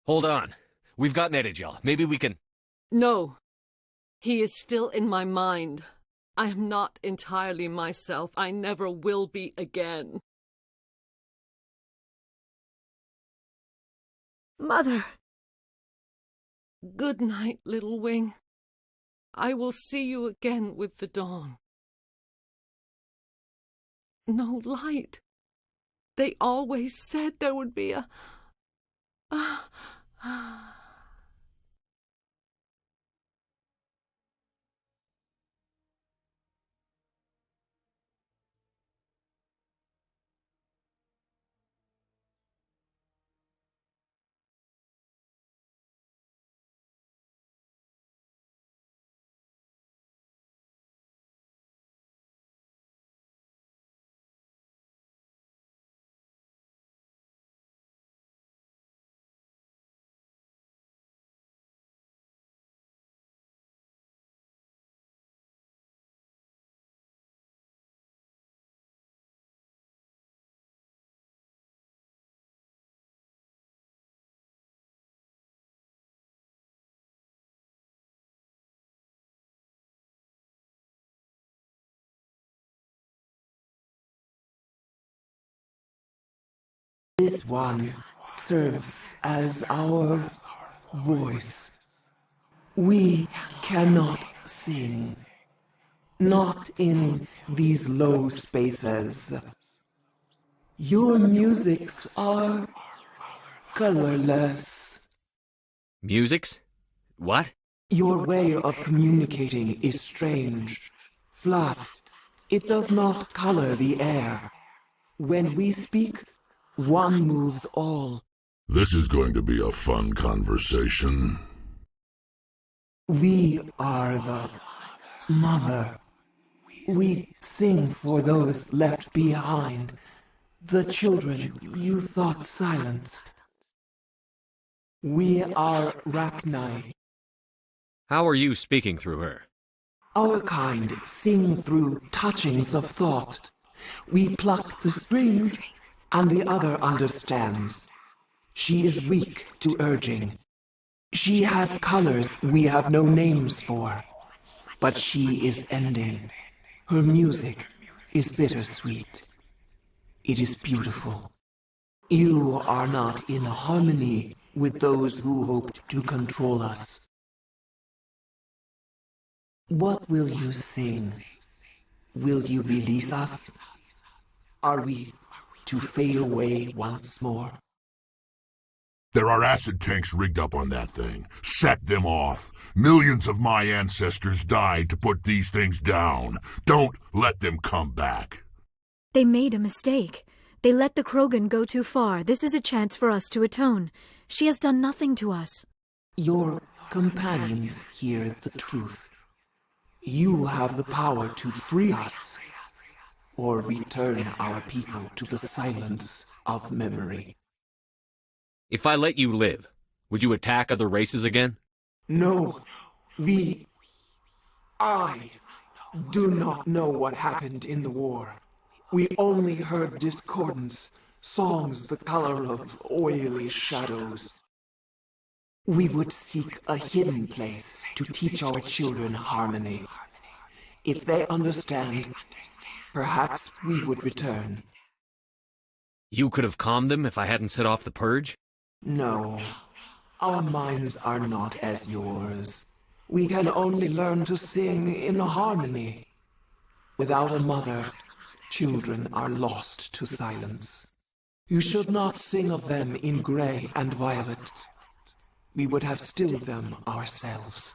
Hold on. We've got Medigel. Maybe we can... No. He is still in my mind. I am not entirely myself. I never will be again. Mother! Good night, little wing. I will see you again with the dawn. No light. They always said there would be a... This one serves as our voice. We cannot sing. Not in these low spaces. Your musics are colorless. Musics? What? Your way of communicating is strange, flat. It does not color the air. When we speak, one moves all. This is going to be a fun conversation. We are the mother. We sing for those left behind, the children you thought silenced. We are Rachni. How are you speaking through her? Our kind sing through touchings of thought. We pluck the strings, and the other understands. She is weak to urging. She has colors we have no names for, but she is ending. Her music is bittersweet. It is beautiful. You are not in harmony with those who hoped to control us. What will you sing? Will you release us? Are we to fade away once more? There are acid tanks rigged up on that thing. Set them off. Millions of my ancestors died to put these things down. Don't let them come back. They made a mistake. They let the Krogan go too far. This is a chance for us to atone. She has done nothing to us. Your companions hear the truth. You have the power to free us, or return our people to the silence of memory. If I let you live, would you attack other races again? No, I do not know what happened in the war. We only heard discordance, songs the color of oily shadows. We would seek a hidden place to teach our children harmony. If they understand, perhaps we would return. You could have calmed them if I hadn't set off the purge? No, our minds are not as yours. We can only learn to sing in harmony. Without a mother, children are lost to silence. You should not sing of them in gray and violet. We would have stilled them ourselves.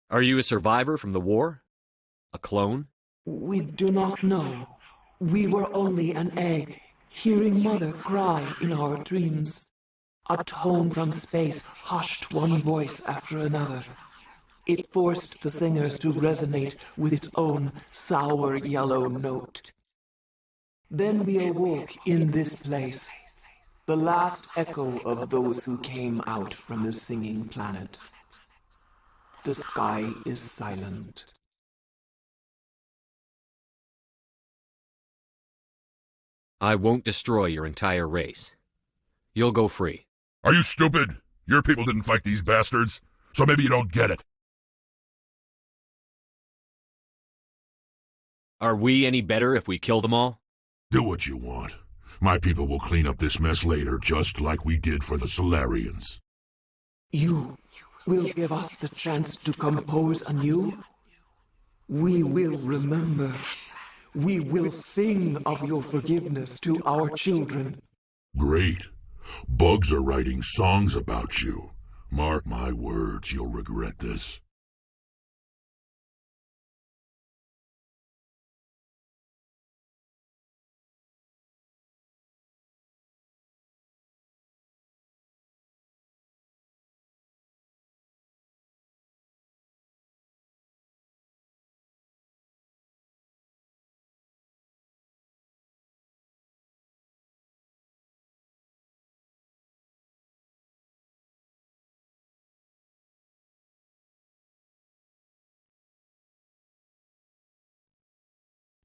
Are you a survivor from the war? A clone? We do not know. We were only an egg, hearing Mother cry in our dreams. A tone from space hushed one voice after another. It forced the singers to resonate with its own sour yellow note. Then we awoke in this place, the last echo of those who came out from the singing planet. The sky is silent. I won't destroy your entire race. You'll go free. Are you stupid? Your people didn't fight these bastards, so maybe you don't get it. Are we any better if we kill them all? Do what you want. My people will clean up this mess later, just like we did for the Solarians. You will give us the chance to compose anew? We will remember. We will sing of your forgiveness to our children. Great. Bugs are writing songs about you. Mark my words, you'll regret this.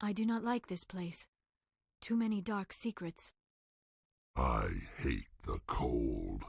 I do not like this place. Too many dark secrets. I hate the cold.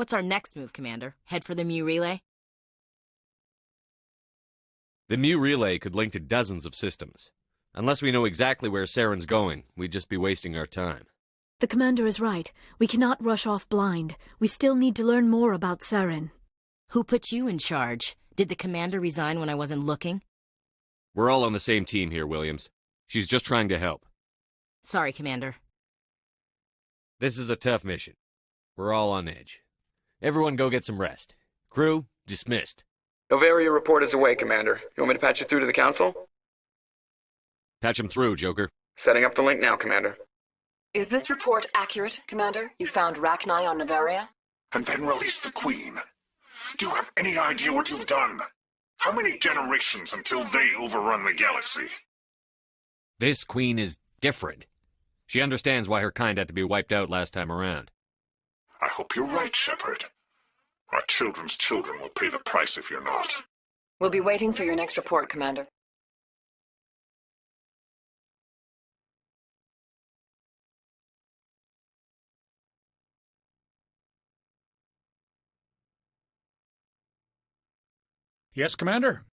What's our next move, Commander? Head for the Mu relay? The Mu relay could link to dozens of systems. Unless we know exactly where Saren's going, we'd just be wasting our time. The commander is right. We cannot rush off blind. We still need to learn more about Saren. Who put you in charge? Did the commander resign when I wasn't looking? We're all on the same team here, Williams. She's just trying to help. Sorry, Commander. This is a tough mission. We're all on edge. Everyone go get some rest. Crew, dismissed. Novaria report is away, Commander. You want me to patch you through to the Council? Patch him through, Joker. Setting up the link now, Commander. Is this report accurate, Commander? You found Rachni on Novaria? And then released the Queen. Do you have any idea what you've done? How many generations until they overrun the galaxy? This Queen is different. She understands why her kind had to be wiped out last time around. I hope you're right, Shepard. Our children's children will pay the price if you're not. We'll be waiting for your next report, Commander. Yes, Commander?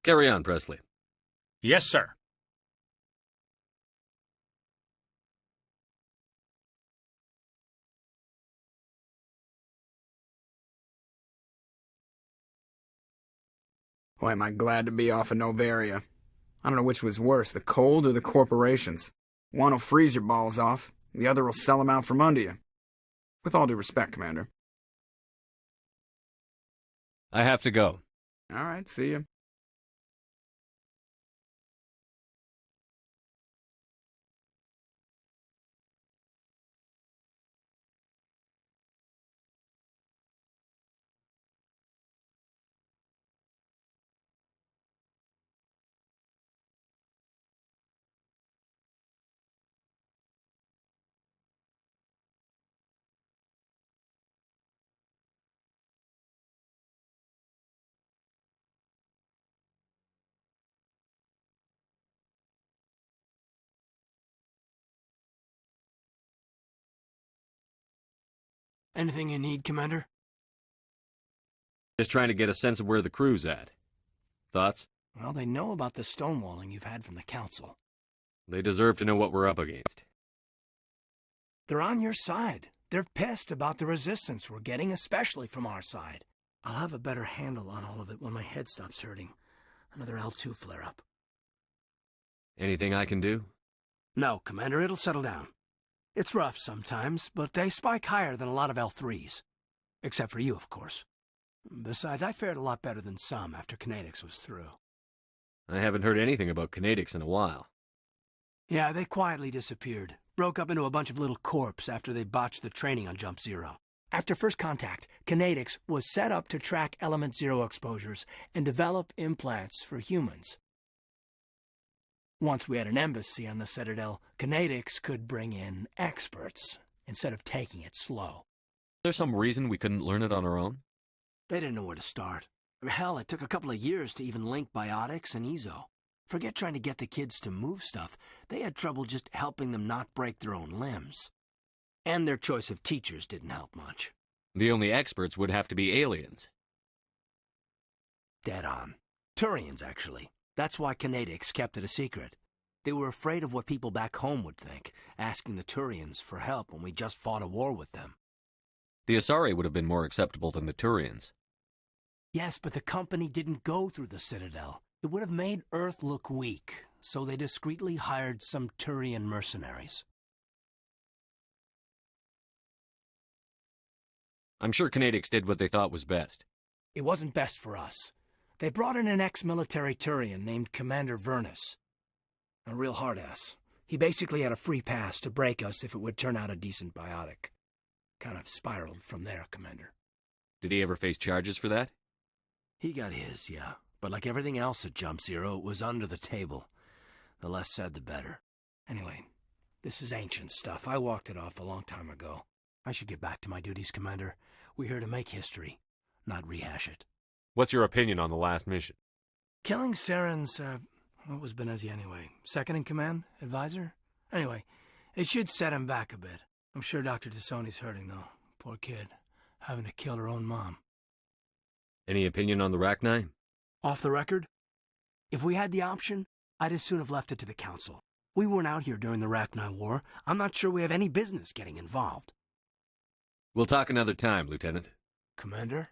Carry on, Presley. Yes, sir. Boy, am I glad to be off of Novaria. I don't know which was worse, the cold or the corporations. One will freeze your balls off, the other will sell them out from under you. With all due respect, Commander. I have to go. All right, see you. Anything you need, Commander? Just trying to get a sense of where the crew's at. Thoughts? Well, they know about the stonewalling you've had from the Council. They deserve to know what we're up against. They're on your side. They're pissed about the resistance we're getting, especially from our side. I'll have a better handle on all of it when my head stops hurting. Another L2 flare-up. Anything I can do? No, Commander, it'll settle down. It's rough sometimes, but they spike higher than a lot of L3s. Except for you, of course. Besides, I fared a lot better than some after Kinetics was through. I haven't heard anything about Kinetics in a while. Yeah, they quietly disappeared. Broke up into a bunch of little corps after they botched the training on Jump Zero. After first contact, Kinetics was set up to track Element Zero exposures and develop implants for humans. Once we had an embassy on the Citadel, Kinetics could bring in experts instead of taking it slow. There's some reason we couldn't learn it on our own? They didn't know where to start. Hell, it took a couple of years to even link biotics and EZO. Forget trying to get the kids to move stuff. They had trouble just helping them not break their own limbs. And their choice of teachers didn't help much. The only experts would have to be aliens. Dead on. Turians, actually. That's why Kinetics kept it a secret. They were afraid of what people back home would think, asking the Turians for help when we just fought a war with them. The Asari would have been more acceptable than the Turians. Yes, but the company didn't go through the Citadel. It would have made Earth look weak, so they discreetly hired some Turian mercenaries. I'm sure Kinetics did what they thought was best. It wasn't best for us. They brought in an ex-military Turian named Commander Vernus. A real hard-ass. He basically had a free pass to break us if it would turn out a decent biotic. Kind of spiraled from there, Commander. Did he ever face charges for that? He got his, yeah. But like everything else at Jump Zero, it was under the table. The less said, the better. Anyway, this is ancient stuff. I walked it off a long time ago. I should get back to my duties, Commander. We're here to make history, not rehash it. What's your opinion on the last mission? Killing Saren's, what was Benezia anyway? Second in command? Advisor? Anyway, it should set him back a bit. I'm sure Dr. Tassoni's hurting, though. Poor kid. Having to kill her own mom. Any opinion on the Rachni? Off the record? If we had the option, I'd as soon have left it to the Council. We weren't out here during the Rachni War. I'm not sure we have any business getting involved. We'll talk another time, Lieutenant. Commander?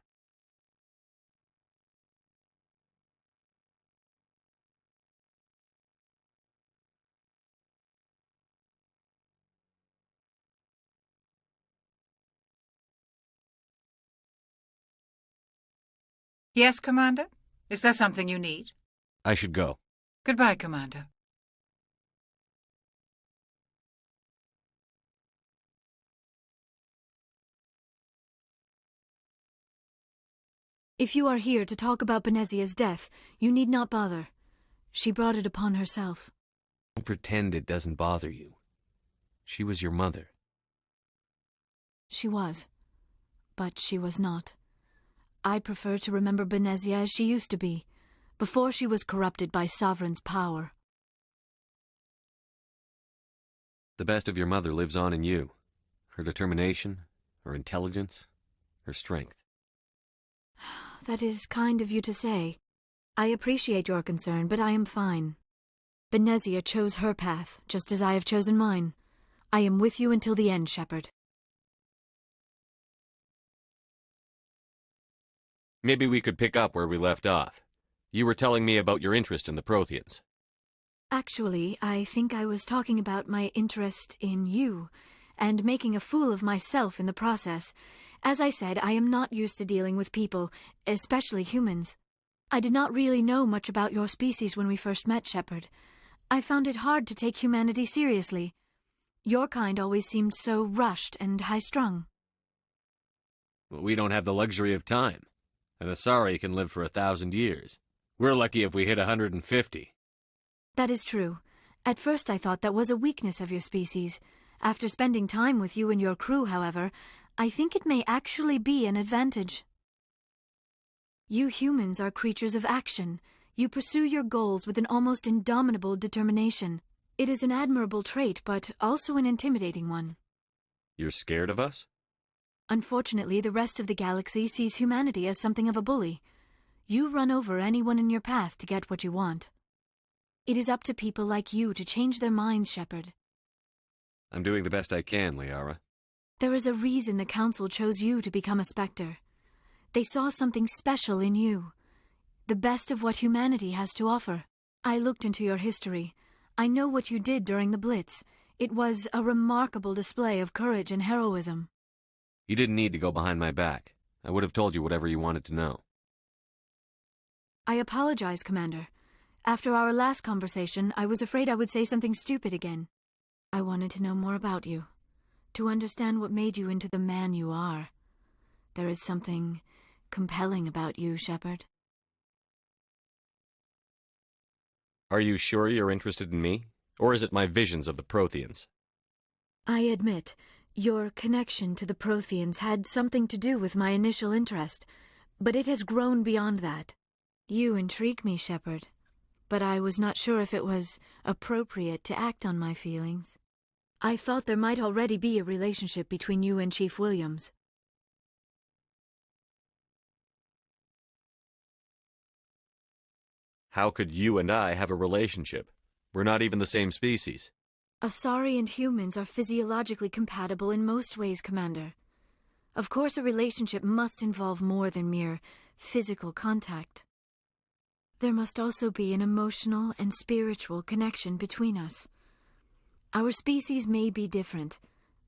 Yes, Commander? Is there something you need? I should go. Goodbye, Commander. If you are here to talk about Benezia's death, you need not bother. She brought it upon herself. Don't pretend it doesn't bother you. She was your mother. She was. But she was not. I prefer to remember Benezia as she used to be, before she was corrupted by Sovereign's power. The best of your mother lives on in you. Her determination, her intelligence, her strength. That is kind of you to say. I appreciate your concern, but I am fine. Benezia chose her path, just as I have chosen mine. I am with you until the end, Shepard. Maybe we could pick up where we left off. You were telling me about your interest in the Protheans. Actually, I think I was talking about my interest in you, and making a fool of myself in the process. As I said, I am not used to dealing with people, especially humans. I did not really know much about your species when we first met, Shepard. I found it hard to take humanity seriously. Your kind always seemed so rushed and high-strung. We don't have the luxury of time. An Asari can live for 1,000 years. We're lucky if we hit 150. That is true. At first I thought that was a weakness of your species. After spending time with you and your crew, however, I think it may actually be an advantage. You humans are creatures of action. You pursue your goals with an almost indomitable determination. It is an admirable trait, but also an intimidating one. You're scared of us? Unfortunately, the rest of the galaxy sees humanity as something of a bully. You run over anyone in your path to get what you want. It is up to people like you to change their minds, Shepard. I'm doing the best I can, Liara. There is a reason the Council chose you to become a Spectre. They saw something special in you. The best of what humanity has to offer. I looked into your history. I know what you did during the Blitz. It was a remarkable display of courage and heroism. You didn't need to go behind my back. I would have told you whatever you wanted to know. I apologize, Commander. After our last conversation, I was afraid I would say something stupid again. I wanted to know more about you, to understand what made you into the man you are. There is something compelling about you, Shepard. Are you sure you're interested in me? Or is it my visions of the Protheans? I admit, your connection to the Protheans had something to do with my initial interest, but it has grown beyond that. You intrigue me, Shepard, but I was not sure if it was appropriate to act on my feelings. I thought there might already be a relationship between you and Chief Williams. How could you and I have a relationship? We're not even the same species. Asari and humans are physiologically compatible in most ways, Commander. Of course, a relationship must involve more than mere physical contact. There must also be an emotional and spiritual connection between us. Our species may be different,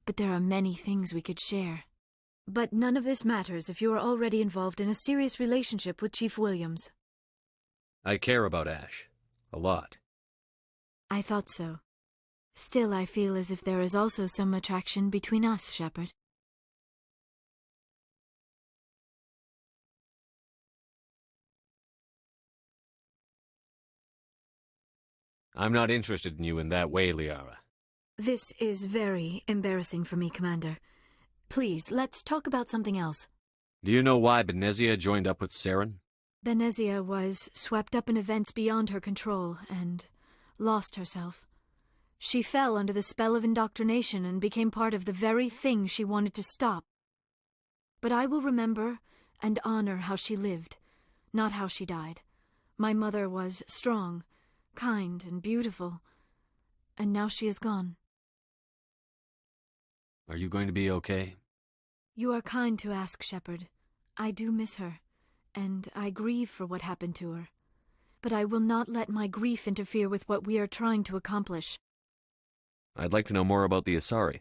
but there are many things we could share. But none of this matters if you are already involved in a serious relationship with Chief Williams. I care about Ash. A lot. I thought so. Still, I feel as if there is also some attraction between us, Shepard. I'm not interested in you in that way, Liara. This is very embarrassing for me, Commander. Please, let's talk about something else. Do you know why Benezia joined up with Saren? Benezia was swept up in events beyond her control and lost herself. She fell under the spell of indoctrination and became part of the very thing she wanted to stop. But I will remember and honor how she lived, not how she died. My mother was strong, kind, and beautiful, and now she is gone. Are you going to be okay? You are kind to ask, Shepard. I do miss her, and I grieve for what happened to her. But I will not let my grief interfere with what we are trying to accomplish. I'd like to know more about the Asari.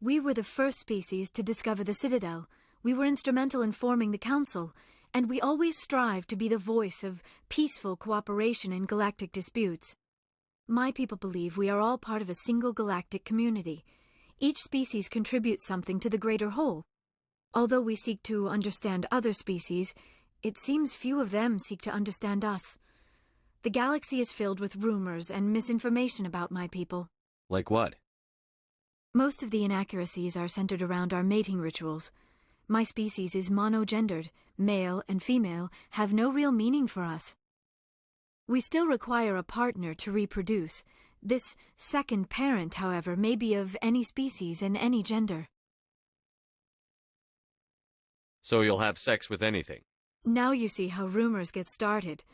We were the first species to discover the Citadel. We were instrumental in forming the Council, and we always strive to be the voice of peaceful cooperation in galactic disputes. My people believe we are all part of a single galactic community. Each species contributes something to the greater whole. Although we seek to understand other species, it seems few of them seek to understand us. The galaxy is filled with rumors and misinformation about my people. Like what? Most of the inaccuracies are centered around our mating rituals. My species is monogendered. Male and female have no real meaning for us. We still require a partner to reproduce. This second parent, however, may be of any species and any gender. So you'll have sex with anything? Now you see how rumors get started.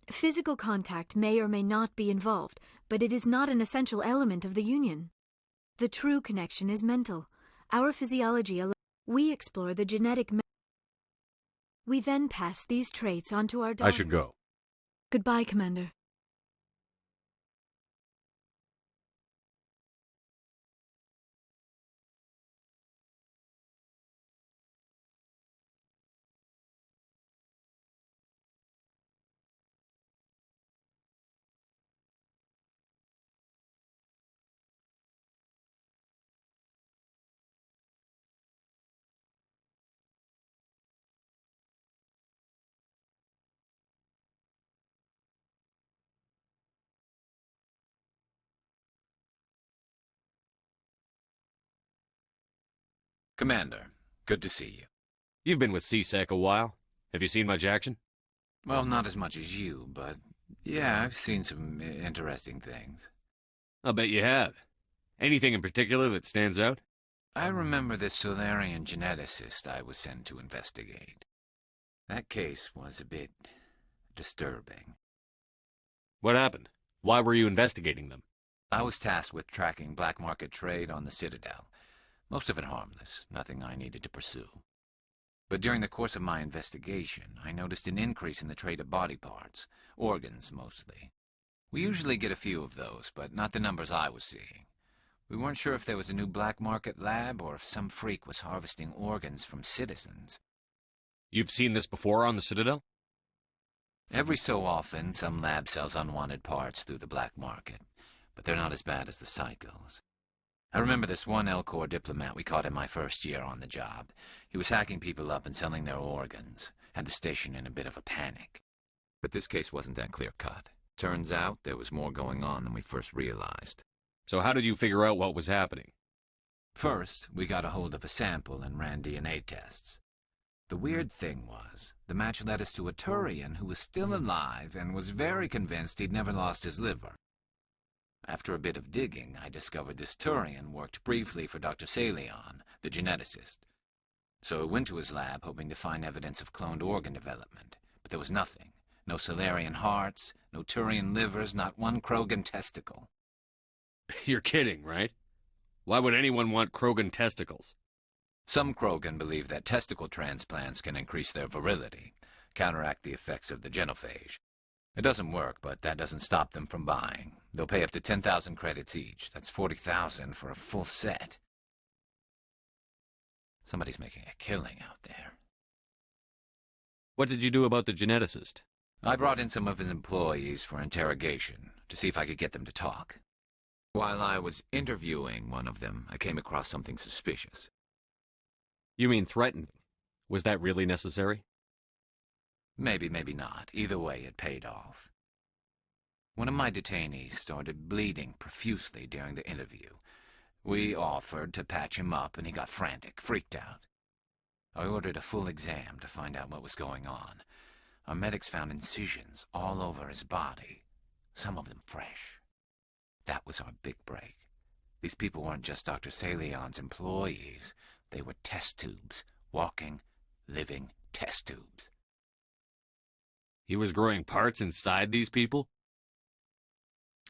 Physical contact may or may not be involved, but it is not an essential element of the union. The true connection is mental. Our physiology we explore the genetic we then pass these traits on to our daughters. I should go. Goodbye, Commander. Commander, good to see you. You've been with CSEC a while. Have you seen much action? Well, not as much as you, but yeah, I've seen some interesting things. I'll bet you have. Anything in particular that stands out? I remember this Solarian geneticist I was sent to investigate. That case was a bit disturbing. What happened? Why were you investigating them? I was tasked with tracking black market trade on the Citadel. Most of it harmless, nothing I needed to pursue. But during the course of my investigation, I noticed an increase in the trade of body parts, organs mostly. We usually get a few of those, but not the numbers I was seeing. We weren't sure if there was a new black market lab or if some freak was harvesting organs from citizens. You've seen this before on the Citadel? Every so often, some lab sells unwanted parts through the black market, but they're not as bad as the psychos. I remember this one L-Corps diplomat we caught in my first year on the job. He was hacking people up and selling their organs, had the station in a bit of a panic. But this case wasn't that clear-cut. Turns out there was more going on than we first realized. So how did you figure out what was happening? First, we got a hold of a sample and ran DNA tests. The weird thing was, the match led us to a Turian who was still alive and was very convinced he'd never lost his liver. After a bit of digging, I discovered this Turian worked briefly for Dr. Salion, the geneticist. So I went to his lab hoping to find evidence of cloned organ development, but there was nothing. No Solarian hearts, no Turian livers, not one Krogan testicle. You're kidding, right? Why would anyone want Krogan testicles? Some Krogan believe that testicle transplants can increase their virility, counteract the effects of the genophage. It doesn't work, but that doesn't stop them from buying. They'll pay up to 10,000 credits each. That's 40,000 for a full set. Somebody's making a killing out there. What did you do about the geneticist? I brought in some of his employees for interrogation, to see if I could get them to talk. While I was interviewing one of them, I came across something suspicious. You mean threatening? Was that really necessary? Maybe, maybe not. Either way, it paid off. One of my detainees started bleeding profusely during the interview. We offered to patch him up, and he got frantic, freaked out. I ordered a full exam to find out what was going on. Our medics found incisions all over his body, some of them fresh. That was our big break. These people weren't just Dr. Salion's employees. They were test tubes, walking, living test tubes. He was growing parts inside these people?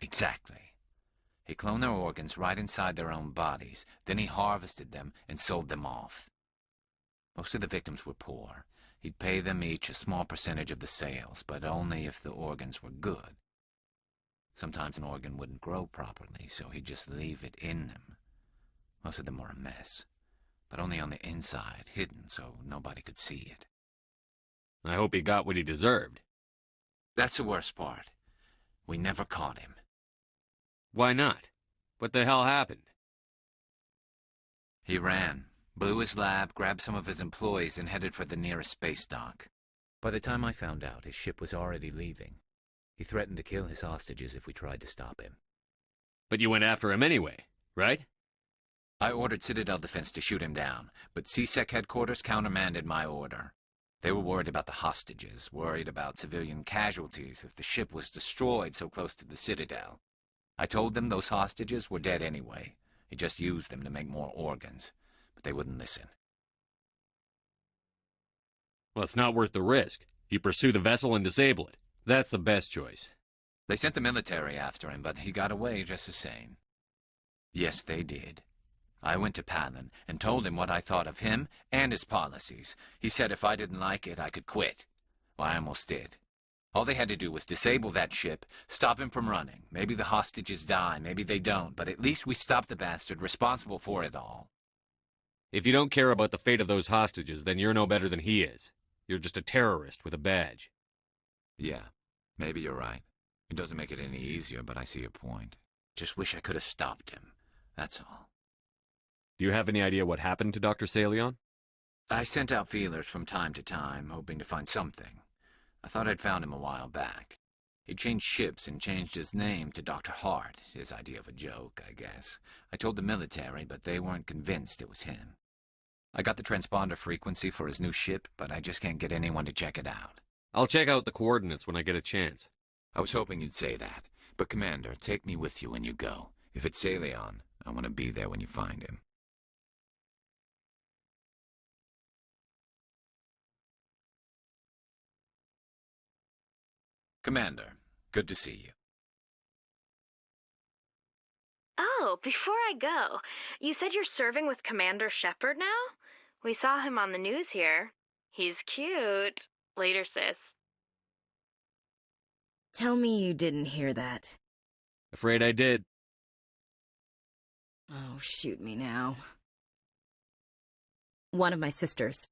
Exactly. He cloned their organs right inside their own bodies. Then he harvested them and sold them off. Most of the victims were poor. He'd pay them each a small percentage of the sales, but only if the organs were good. Sometimes an organ wouldn't grow properly, so he'd just leave it in them. Most of them were a mess, but only on the inside, hidden so nobody could see it. I hope he got what he deserved. That's the worst part. We never caught him. Why not? What the hell happened? He ran, blew his lab, grabbed some of his employees, and headed for the nearest space dock. By the time I found out, his ship was already leaving. He threatened to kill his hostages if we tried to stop him. But you went after him anyway, right? I ordered Citadel Defense to shoot him down, but CSEC headquarters countermanded my order. They were worried about the hostages, worried about civilian casualties if the ship was destroyed so close to the Citadel. I told them those hostages were dead anyway. He just used them to make more organs, but they wouldn't listen. Well, it's not worth the risk. You pursue the vessel and disable it. That's the best choice. They sent the military after him, but he got away just the same. Yes, they did. I went to Palin and told him what I thought of him and his policies. He said if I didn't like it, I could quit. Well, I almost did. All they had to do was disable that ship, stop him from running. Maybe the hostages die, maybe they don't, but at least we stopped the bastard responsible for it all. If you don't care about the fate of those hostages, then you're no better than he is. You're just a terrorist with a badge. Yeah, maybe you're right. It doesn't make it any easier, but I see your point. Just wish I could have stopped him. That's all. Do you have any idea what happened to Dr. Salion? I sent out feelers from time to time, hoping to find something. I thought I'd found him a while back. He changed ships and changed his name to Dr. Hart, his idea of a joke, I guess. I told the military, but they weren't convinced it was him. I got the transponder frequency for his new ship, but I just can't get anyone to check it out. I'll check out the coordinates when I get a chance. I was hoping you'd say that. But Commander, take me with you when you go. If it's Salion, I want to be there when you find him. Commander, good to see you. Oh, before I go, you said you're serving with Commander Shepard now? We saw him on the news here. He's cute. Later, sis. Tell me you didn't hear that. Afraid I did. Oh, shoot me now. One of my sisters.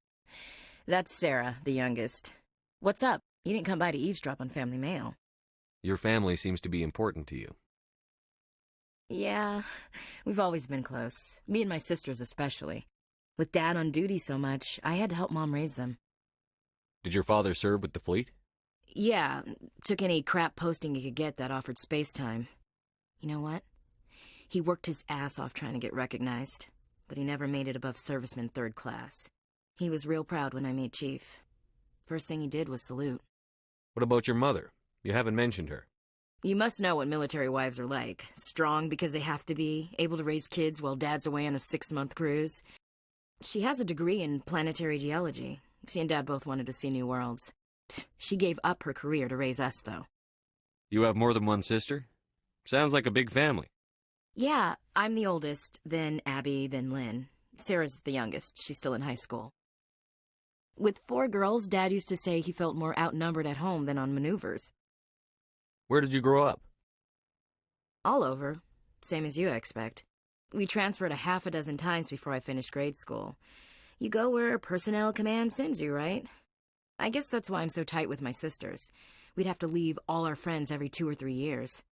That's Sarah, the youngest. What's up? You didn't come by to eavesdrop on Family Mail. Your family seems to be important to you. Yeah, we've always been close. Me and my sisters especially. With Dad on duty so much, I had to help Mom raise them. Did your father serve with the fleet? Yeah, took any crap posting he could get that offered space time. You know what? He worked his ass off trying to get recognized, but he never made it above serviceman 3rd class. He was real proud when I made chief. First thing he did was salute. What about your mother? You haven't mentioned her. You must know what military wives are like. Strong because they have to be, able to raise kids while Dad's away on a 6-month cruise. She has a degree in planetary geology. She and Dad both wanted to see new worlds. She gave up her career to raise us, though. You have more than one sister? Sounds like a big family. Yeah, I'm the oldest, then Abby, then Lynn. Sarah's the youngest. She's still in high school. With 4 girls, Dad used to say he felt more outnumbered at home than on maneuvers. Where did you grow up? All over. Same as you, I expect. We transferred a half a dozen times before I finished grade school. You go where personnel command sends you, right? I guess that's why I'm so tight with my sisters. We'd have to leave all our friends every 2 or 3 years.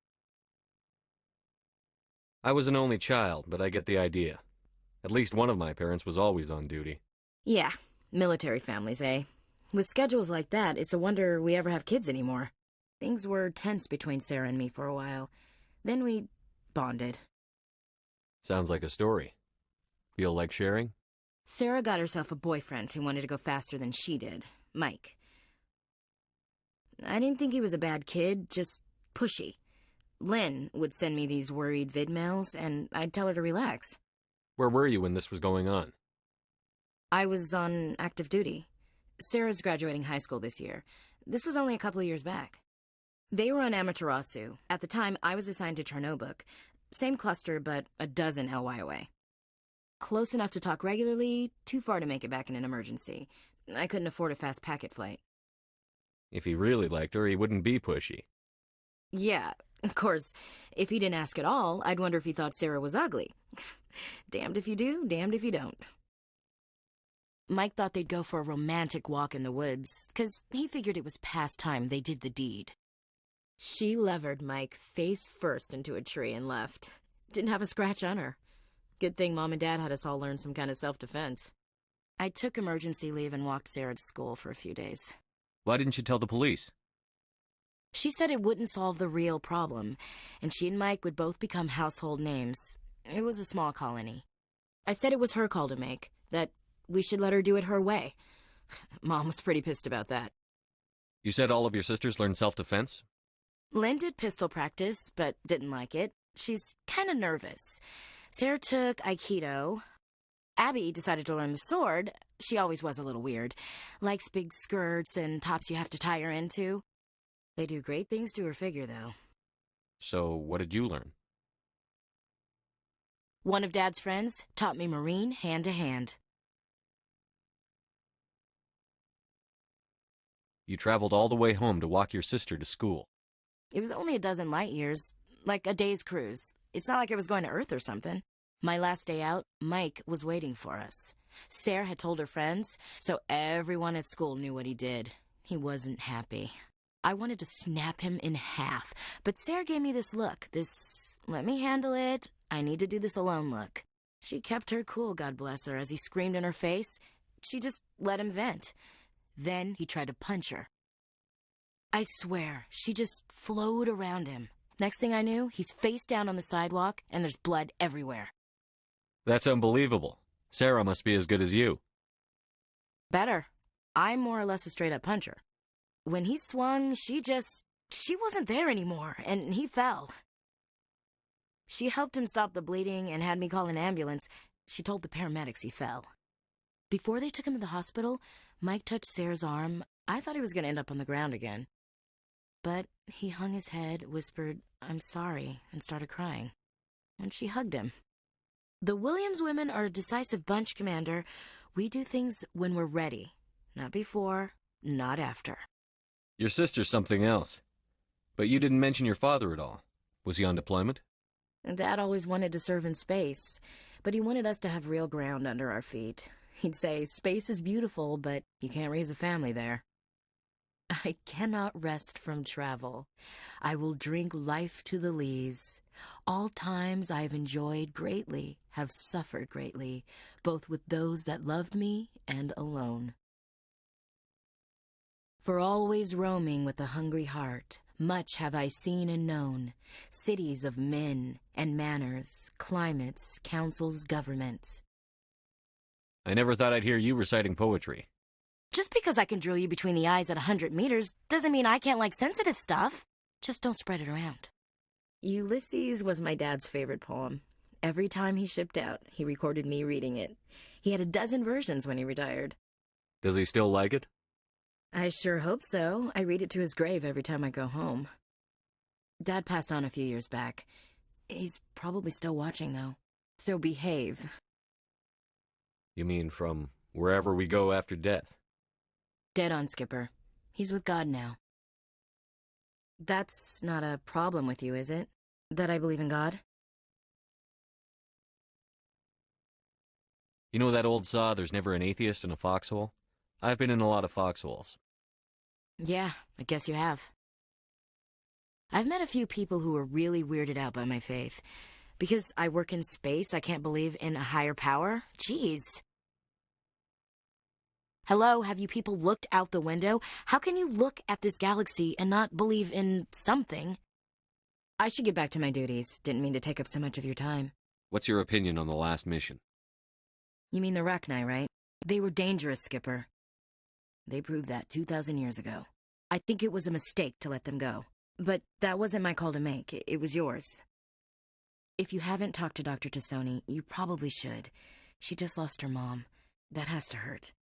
I was an only child, but I get the idea. At least one of my parents was always on duty. Yeah, military families, eh? With schedules like that, it's a wonder we ever have kids anymore. Things were tense between Sarah and me for a while. Then we bonded. Sounds like a story. Feel like sharing? Sarah got herself a boyfriend who wanted to go faster than she did, Mike. I didn't think he was a bad kid, just pushy. Lynn would send me these worried vidmails, and I'd tell her to relax. Where were you when this was going on? I was on active duty. Sarah's graduating high school this year. This was only a couple of years back. They were on Amaterasu. At the time, I was assigned to Chernobog. Same cluster, but a dozen LY away. Close enough to talk regularly, too far to make it back in an emergency. I couldn't afford a fast packet flight. If he really liked her, he wouldn't be pushy. Yeah, of course, if he didn't ask at all, I'd wonder if he thought Sarah was ugly. Damned if you do, damned if you don't. Mike thought they'd go for a romantic walk in the woods, 'cause he figured it was past time they did the deed. She levered Mike face first into a tree and left. Didn't have a scratch on her. Good thing Mom and Dad had us all learn some kind of self-defense. I took emergency leave and walked Sarah to school for a few days. Why didn't you tell the police? She said it wouldn't solve the real problem, and she and Mike would both become household names. It was a small colony. I said it was her call to make, that we should let her do it her way. Mom was pretty pissed about that. You said all of your sisters learned self-defense? Lynn did pistol practice, but didn't like it. She's kind of nervous. Sarah took Aikido. Abby decided to learn the sword. She always was a little weird. Likes big skirts and tops you have to tie her into. They do great things to her figure, though. So, what did you learn? One of Dad's friends taught me marine hand to hand. You traveled all the way home to walk your sister to school. It was only a dozen light years, like a day's cruise. It's not like I was going to Earth or something. My last day out, Mike was waiting for us. Sarah had told her friends, so everyone at school knew what he did. He wasn't happy. I wanted to snap him in half, but Sarah gave me this look, this let me handle it, I need to do this alone look. She kept her cool, God bless her, as he screamed in her face. She just let him vent. Then he tried to punch her. I swear, she just flowed around him. Next thing I knew, he's face down on the sidewalk, and there's blood everywhere. That's unbelievable. Sarah must be as good as you. Better. I'm more or less a straight-up puncher. When he swung, she wasn't there anymore, and he fell. She helped him stop the bleeding and had me call an ambulance. She told the paramedics he fell. Before they took him to the hospital, Mike touched Sarah's arm. I thought he was going to end up on the ground again. But he hung his head, whispered, "I'm sorry," and started crying. And she hugged him. The Williams women are a decisive bunch, Commander. We do things when we're ready. Not before, not after. Your sister's something else. But you didn't mention your father at all. Was he on deployment? Dad always wanted to serve in space, but he wanted us to have real ground under our feet. He'd say, space is beautiful, but you can't raise a family there. I cannot rest from travel. I will drink life to the lees. All times I have enjoyed greatly, have suffered greatly, both with those that loved me and alone. For always roaming with a hungry heart, much have I seen and known, cities of men and manners, climates, councils, governments. I never thought I'd hear you reciting poetry. Just because I can drill you between the eyes at 100 meters doesn't mean I can't like sensitive stuff. Just don't spread it around. Ulysses was my dad's favorite poem. Every time he shipped out, he recorded me reading it. He had a dozen versions when he retired. Does he still like it? I sure hope so. I read it to his grave every time I go home. Dad passed on a few years back. He's probably still watching, though. So behave. You mean from wherever we go after death? Dead on, Skipper. He's with God now. That's not a problem with you, is it? That I believe in God? You know that old saw, there's never an atheist in a foxhole? I've been in a lot of foxholes. Yeah, I guess you have. I've met a few people who were really weirded out by my faith. Because I work in space, I can't believe in a higher power? Jeez. Hello, have you people looked out the window? How can you look at this galaxy and not believe in something? I should get back to my duties. Didn't mean to take up so much of your time. What's your opinion on the last mission? You mean the Rachni, right? They were dangerous, Skipper. They proved that 2,000 years ago. I think it was a mistake to let them go. But that wasn't my call to make. It was yours. If you haven't talked to Dr. Tassoni, you probably should. She just lost her mom. That has to hurt.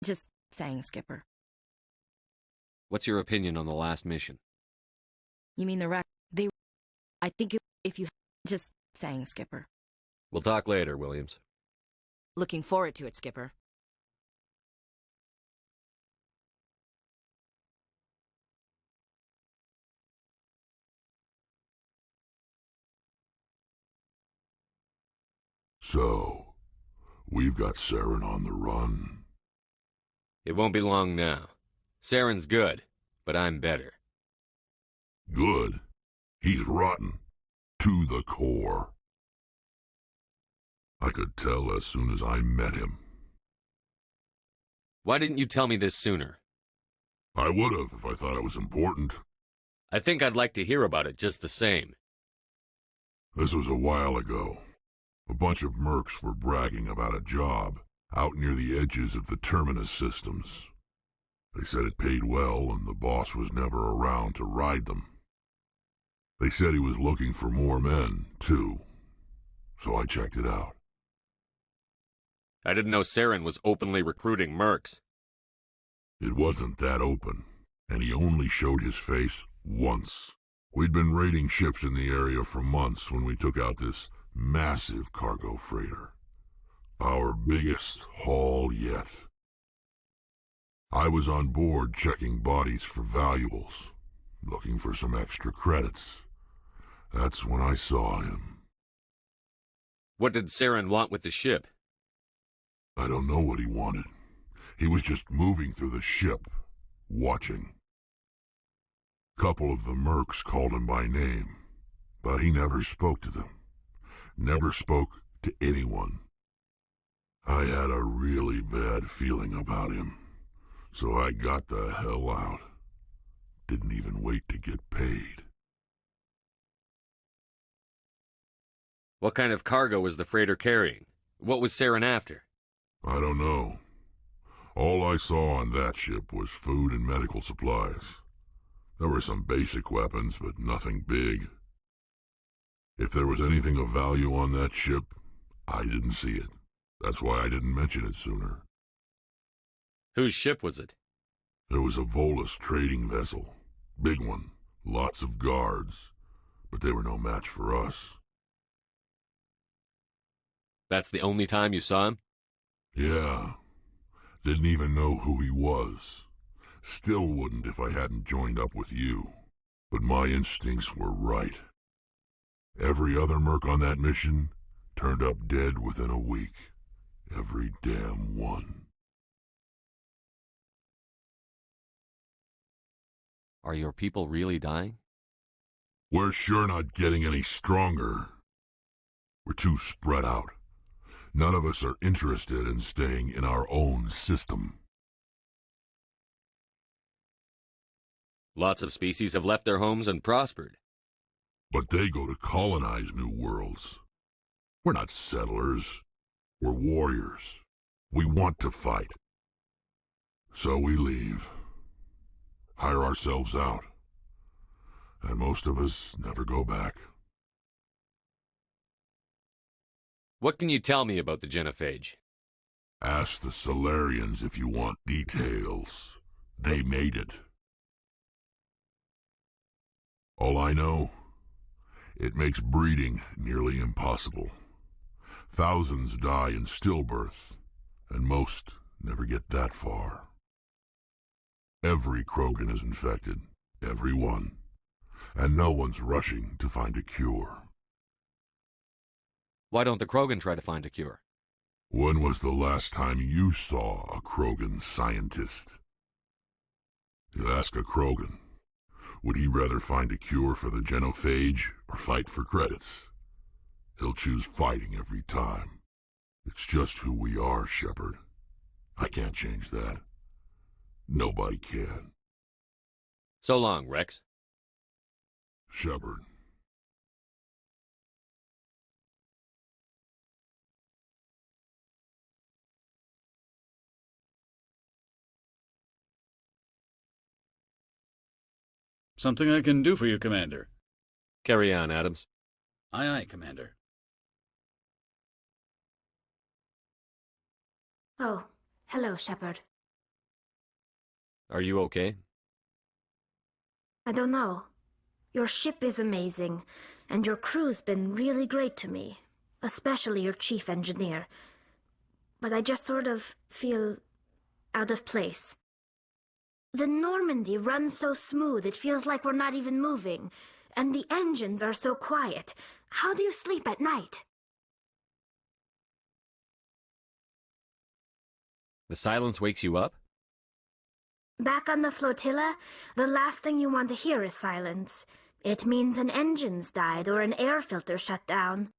Just saying, Skipper. What's your opinion on the last mission? You mean the I think if you... Just saying, Skipper. We'll talk later, Williams. Looking forward to it, Skipper. So, we've got Saren on the run. It won't be long now. Saren's good, but I'm better. Good? He's rotten. To the core. I could tell as soon as I met him. Why didn't you tell me this sooner? I would have if I thought it was important. I think I'd like to hear about it just the same. This was a while ago. A bunch of mercs were bragging about a job out near the edges of the Terminus systems. They said it paid well and the boss was never around to ride them. They said he was looking for more men, too. So I checked it out. I didn't know Saren was openly recruiting mercs. It wasn't that open, and he only showed his face once. We'd been raiding ships in the area for months when we took out this massive cargo freighter. Our biggest haul yet. I was on board checking bodies for valuables, looking for some extra credits. That's when I saw him. What did Saren want with the ship? I don't know what he wanted. He was just moving through the ship, watching. Couple of the mercs called him by name, but he never spoke to them. Never spoke to anyone. I had a really bad feeling about him, so I got the hell out. Didn't even wait to get paid. What kind of cargo was the freighter carrying? What was Saren after? I don't know. All I saw on that ship was food and medical supplies. There were some basic weapons, but nothing big. If there was anything of value on that ship, I didn't see it. That's why I didn't mention it sooner. Whose ship was it? It was a Volus trading vessel. Big one. Lots of guards. But they were no match for us. That's the only time you saw him? Yeah. Didn't even know who he was. Still wouldn't if I hadn't joined up with you. But my instincts were right. Every other merc on that mission turned up dead within a week. Every damn one. Are your people really dying? We're sure not getting any stronger. We're too spread out. None of us are interested in staying in our own system. Lots of species have left their homes and prospered. But they go to colonize new worlds. We're not settlers. We're warriors. We want to fight. So we leave. Hire ourselves out. And most of us never go back. What can you tell me about the genophage? Ask the Solarians if you want details. They made it. All I know, it makes breeding nearly impossible. Thousands die in stillbirth, and most never get that far. Every Krogan is infected, every one, and no one's rushing to find a cure. Why don't the Krogan try to find a cure? When was the last time you saw a Krogan scientist? You ask a Krogan, would he rather find a cure for the genophage or fight for credits? He'll choose fighting every time. It's just who we are, Shepard. I can't change that. Nobody can. So long, Rex. Shepard. Something I can do for you, Commander. Carry on, Adams. Aye, aye, Commander. Oh, hello, Shepard. Are you okay? I don't know. Your ship is amazing, and your crew's been really great to me, especially your chief engineer. But I just sort of feel out of place. The Normandy runs so smooth it feels like we're not even moving, and the engines are so quiet. How do you sleep at night? The silence wakes you up? Back on the flotilla, the last thing you want to hear is silence. It means an engine's died or an air filter shut down.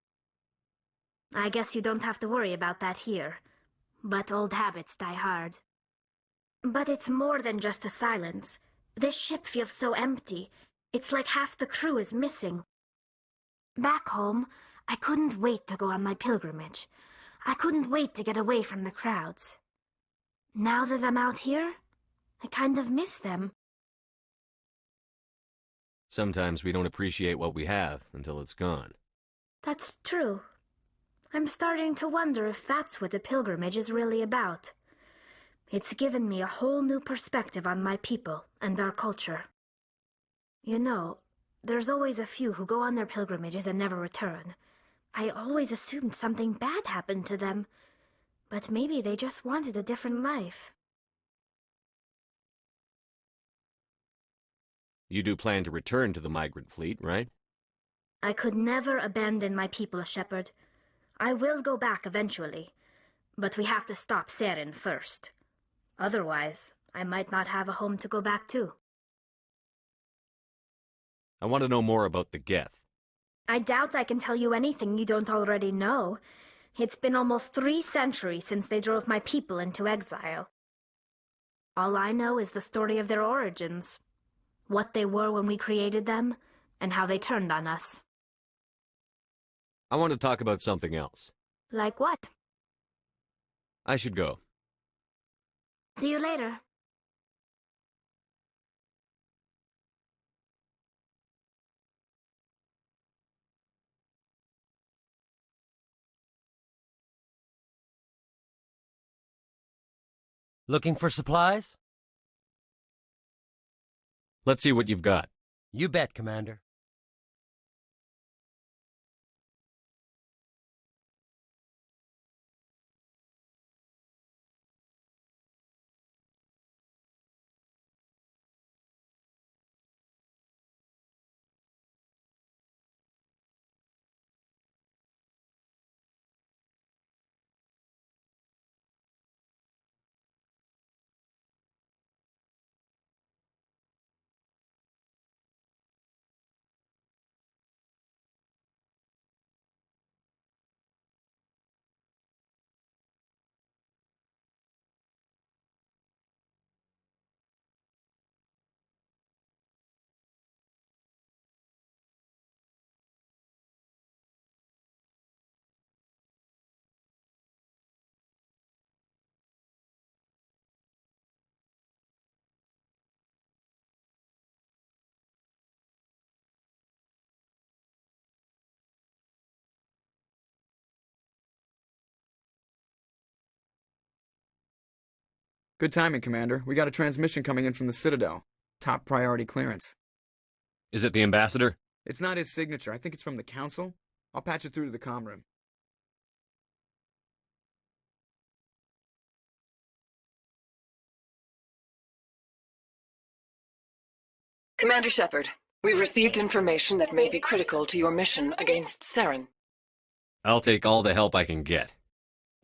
I guess you don't have to worry about that here. But old habits die hard. But it's more than just the silence. This ship feels so empty. It's like half the crew is missing. Back home, I couldn't wait to go on my pilgrimage. I couldn't wait to get away from the crowds. Now that I'm out here, I kind of miss them. Sometimes we don't appreciate what we have until it's gone. That's true. I'm starting to wonder if that's what the pilgrimage is really about. It's given me a whole new perspective on my people and our culture. You know, there's always a few who go on their pilgrimages and never return. I always assumed something bad happened to them, but maybe they just wanted a different life. You do plan to return to the migrant fleet, right? I could never abandon my people, Shepard. I will go back eventually, but we have to stop Saren first. Otherwise, I might not have a home to go back to. I want to know more about the Geth. I doubt I can tell you anything you don't already know. It's been almost 3 centuries since they drove my people into exile. All I know is the story of their origins, what they were when we created them, and how they turned on us. I want to talk about something else. Like what? I should go. See you later. Looking for supplies? Let's see what you've got. You bet, Commander. Good timing, Commander. We got a transmission coming in from the Citadel. Top priority clearance. Is it the ambassador? It's not his signature. I think it's from the Council. I'll patch it through to the comm room. Commander Shepard, we've received information that may be critical to your mission against Saren. I'll take all the help I can get.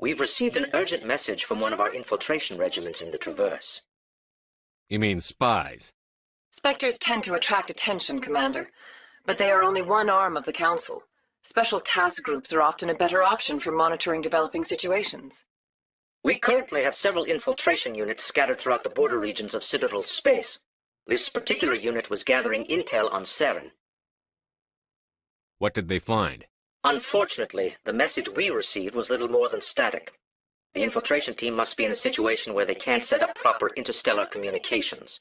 We've received an urgent message from one of our infiltration regiments in the Traverse. You mean spies? Spectres tend to attract attention, Commander, but they are only one arm of the Council. Special task groups are often a better option for monitoring developing situations. We currently have several infiltration units scattered throughout the border regions of Citadel space. This particular unit was gathering intel on Saren. What did they find? Unfortunately, the message we received was little more than static. The infiltration team must be in a situation where they can't set up proper interstellar communications.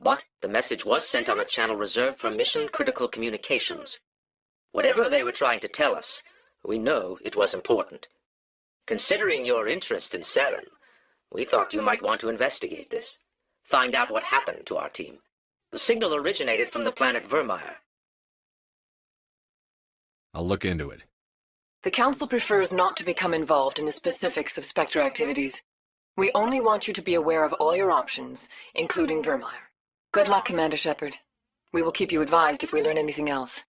But the message was sent on a channel reserved for mission-critical communications. Whatever they were trying to tell us, we know it was important. Considering your interest in Saren, we thought you might want to investigate this. Find out what happened to our team. The signal originated from the planet Vermeer. I'll look into it. The Council prefers not to become involved in the specifics of Spectre activities. We only want you to be aware of all your options, including Vermeer. Good luck, Commander Shepard. We will keep you advised if we learn anything else.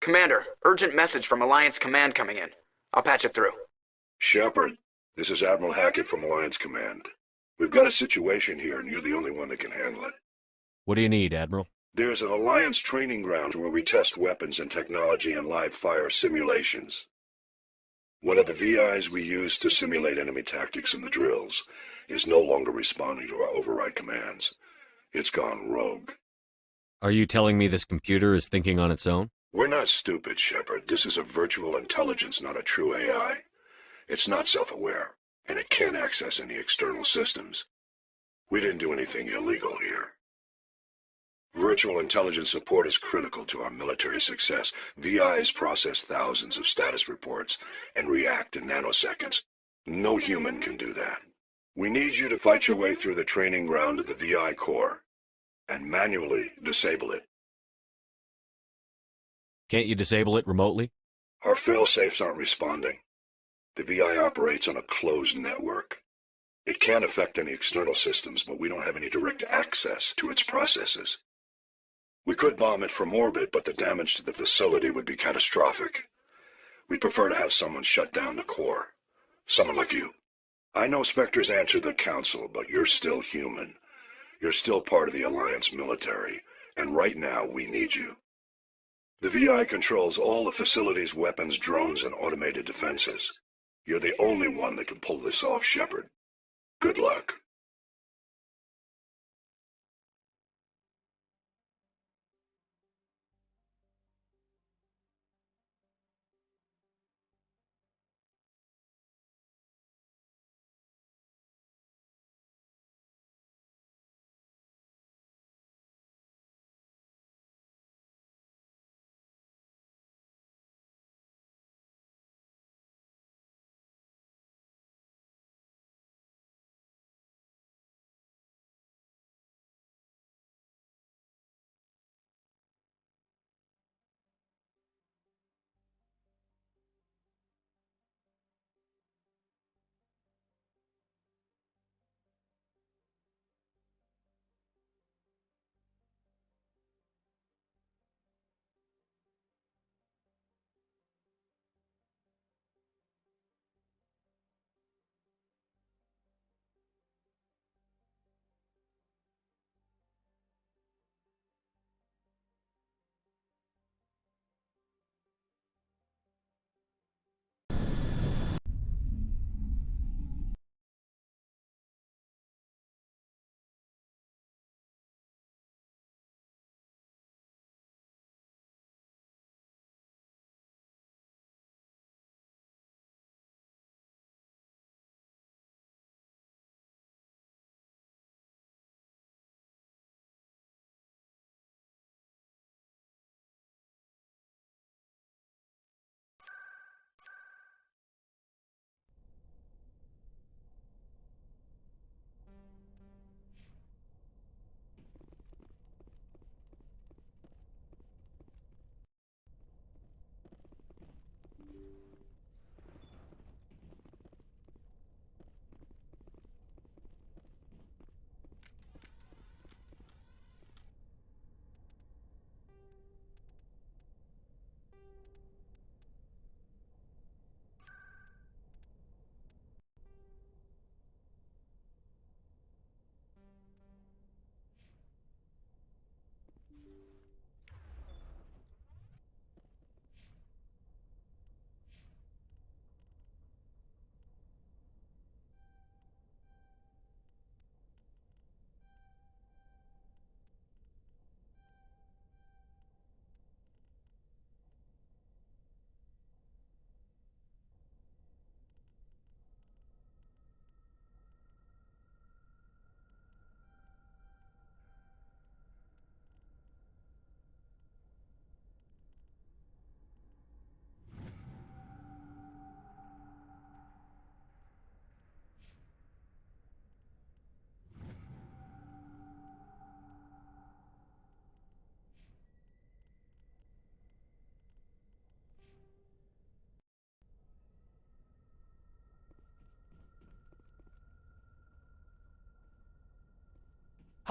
Commander, urgent message from Alliance Command coming in. I'll patch it through. Shepard, this is Admiral Hackett from Alliance Command. We've got a situation here, and you're the only one that can handle it. What do you need, Admiral? There's an Alliance training ground where we test weapons and technology in live fire simulations. One of the VIs we use to simulate enemy tactics in the drills is no longer responding to our override commands. It's gone rogue. Are you telling me this computer is thinking on its own? We're not stupid, Shepard. This is a virtual intelligence, not a true AI. It's not self-aware, and it can't access any external systems. We didn't do anything illegal here. Virtual intelligence support is critical to our military success. VIs process thousands of status reports and react in nanoseconds. No human can do that. We need you to fight your way through the training ground of the VI core and manually disable it. Can't you disable it remotely? Our fail-safes aren't responding. The VI operates on a closed network. It can't affect any external systems, but we don't have any direct access to its processes. We could bomb it from orbit, but the damage to the facility would be catastrophic. We'd prefer to have someone shut down the core. Someone like you. I know Spectres answer the Council, but you're still human. You're still part of the Alliance military, and right now we need you. The VI controls all the facility's weapons, drones, and automated defenses. You're the only one that can pull this off, Shepard. Good luck.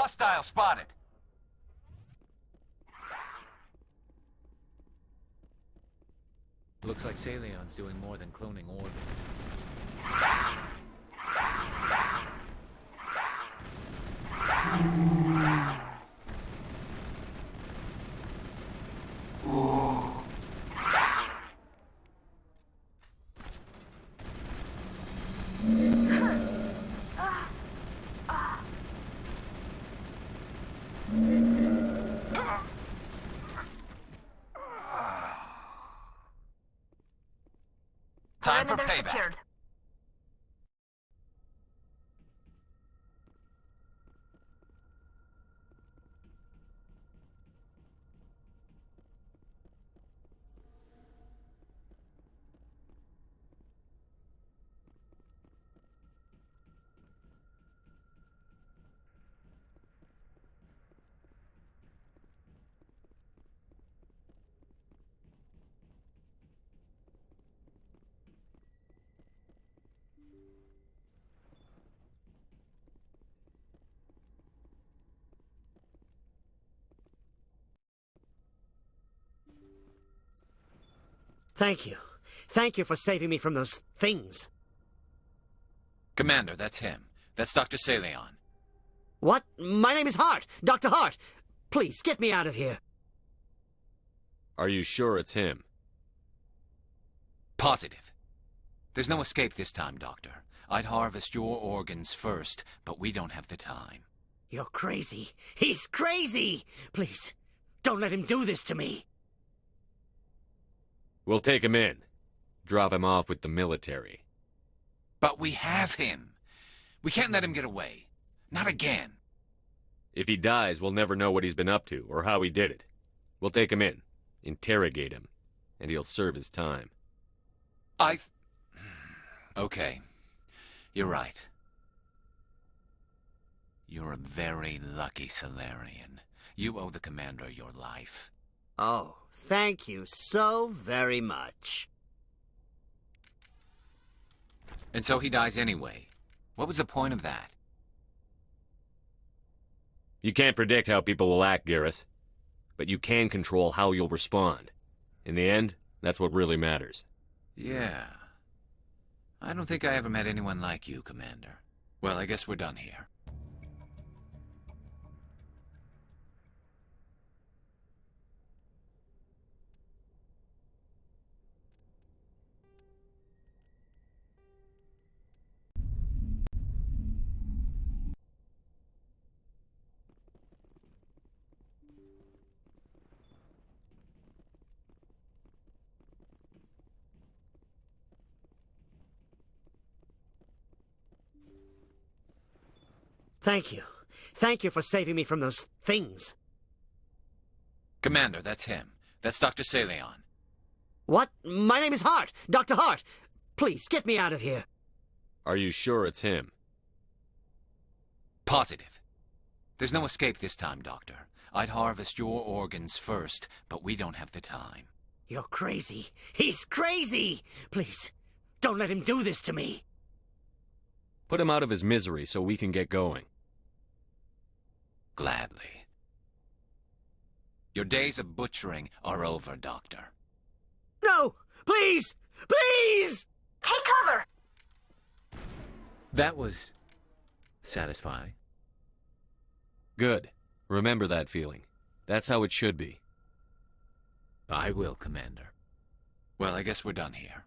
Hostile spotted. Looks like Salion's doing more than cloning organs. Time for payback. Secured. Thank you. Thank you for saving me from those things. Commander, that's him. That's Dr. Salion. What? My name is Hart. Dr. Hart. Please, get me out of here. Are you sure it's him? Positive. There's no escape this time, Doctor. I'd harvest your organs first, but we don't have the time. You're crazy. He's crazy. Please, don't let him do this to me. We'll take him in. Drop him off with the military. But we have him. We can't let him get away. Not again. If he dies, we'll never know what he's been up to or how he did it. We'll take him in, interrogate him, and he'll serve his time. Okay. You're right. You're a very lucky Solarian. You owe the Commander your life. Oh, thank you so very much. And so he dies anyway. What was the point of that? You can't predict how people will act, Garrus. But you can control how you'll respond. In the end, that's what really matters. Yeah. I don't think I ever met anyone like you, Commander. Well, I guess we're done here. Thank you. Thank you for saving me from those things. Commander, that's him. That's Dr. Salion. What? My name is Hart. Dr. Hart. Please, get me out of here. Are you sure it's him? Positive. There's no escape this time, Doctor. I'd harvest your organs first, but we don't have the time. You're crazy. He's crazy. Please, don't let him do this to me. Put him out of his misery so we can get going. Gladly. Your days of butchering are over, Doctor. No! Please! Please! Take cover! That was satisfying. Good. Remember that feeling. That's how it should be. I will, Commander. Well, I guess we're done here.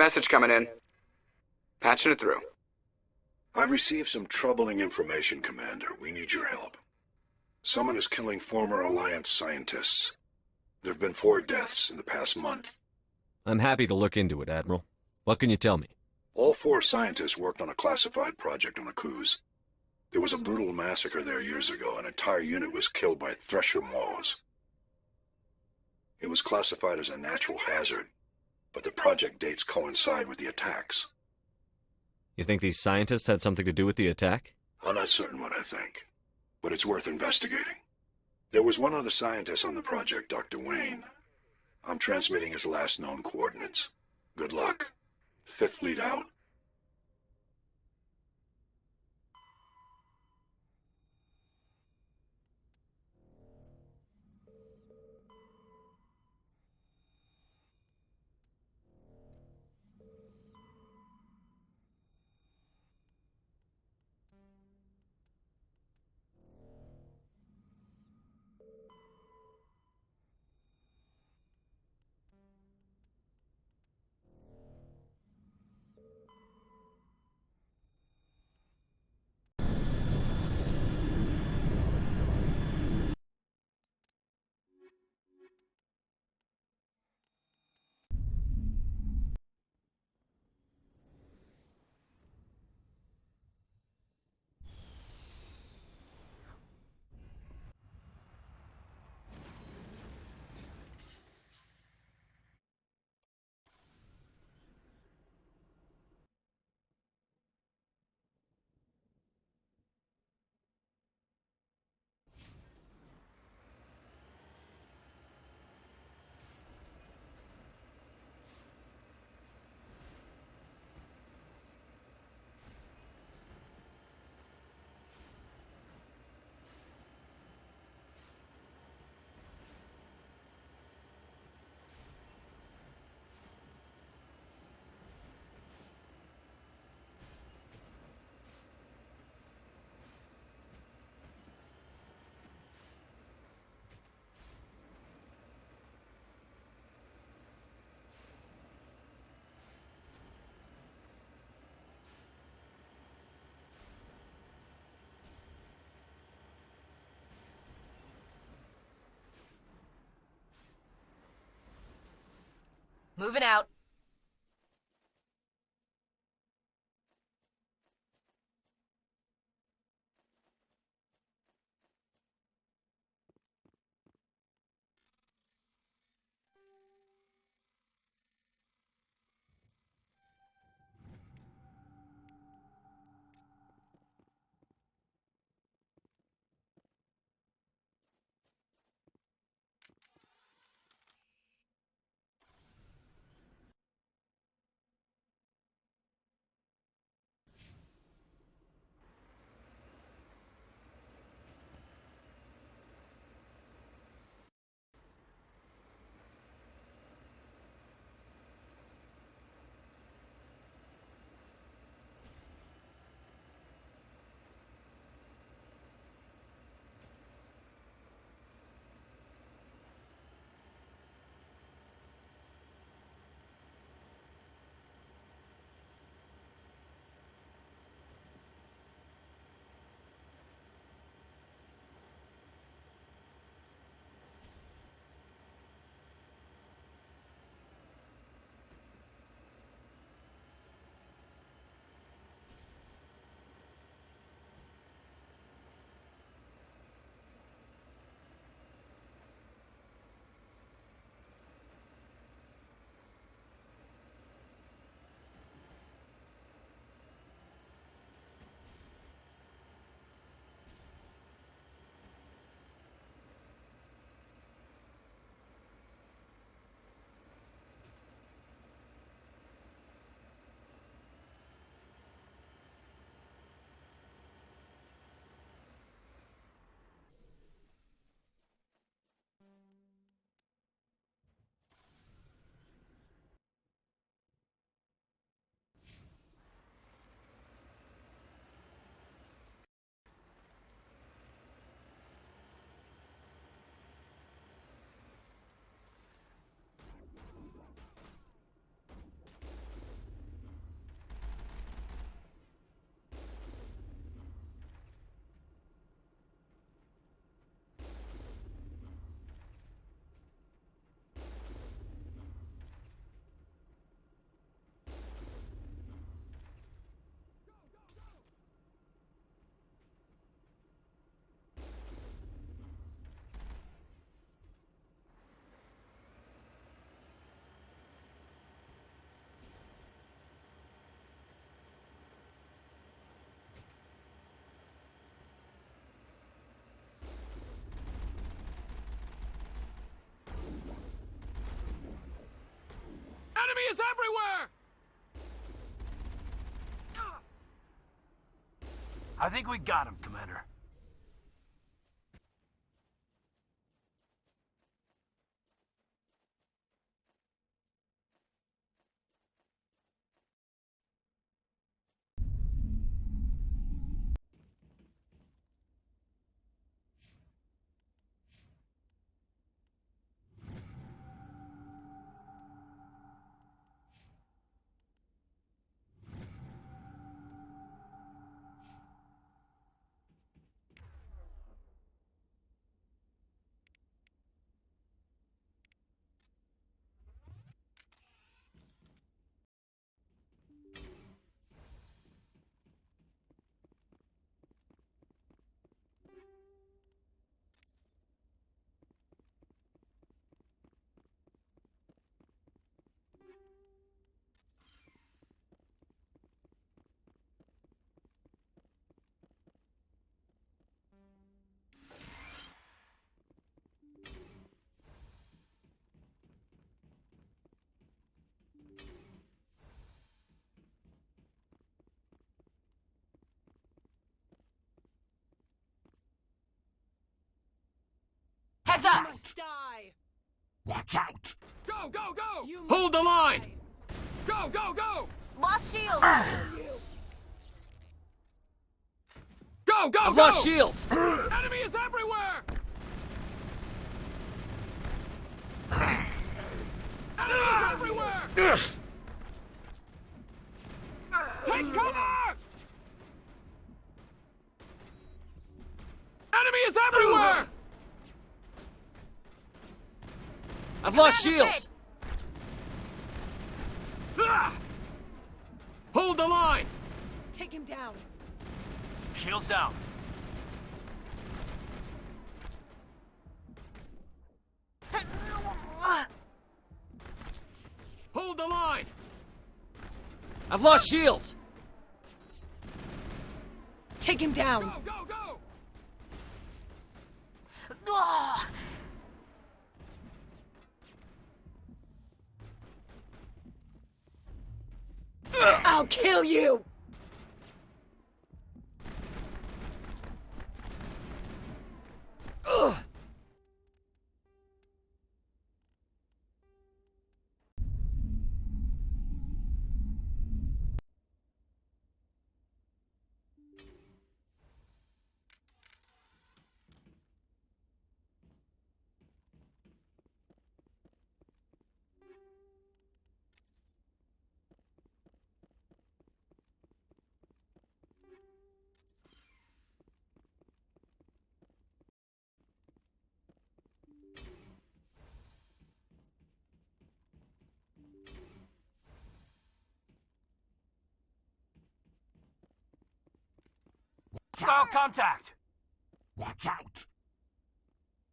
Message coming in. Patching it through. I've received some troubling information, Commander. We need your help. Someone is killing former Alliance scientists. There have been 4 deaths in the past month. I'm happy to look into it, Admiral. What can you tell me? All 4 scientists worked on a classified project on Akuz. There was a brutal massacre there years ago. An entire unit was killed by Thresher Maws. It was classified as a natural hazard, but the project dates coincide with the attacks. You think these scientists had something to do with the attack? I'm not certain what I think, but it's worth investigating. There was one other scientist on the project, Dr. Wayne. I'm transmitting his last known coordinates. Good luck. 5th Fleet out. Moving out. Enemy is everywhere! I think we got him, Commander. Heads up! You must die! Watch out! Go, go, go! You Hold the must line! die. Go, go, go! Lost shield! Go, go, I've go! lost shields! Enemy is everywhere! Enemy is everywhere! Take cover! Enemy is everywhere! I've lost shields! Hold the line! Take him down. Shields down. Hold the line! I've lost shields! Take him down. Go, go, go! Ugh. I'll kill you! Ugh. Stall contact! Watch out!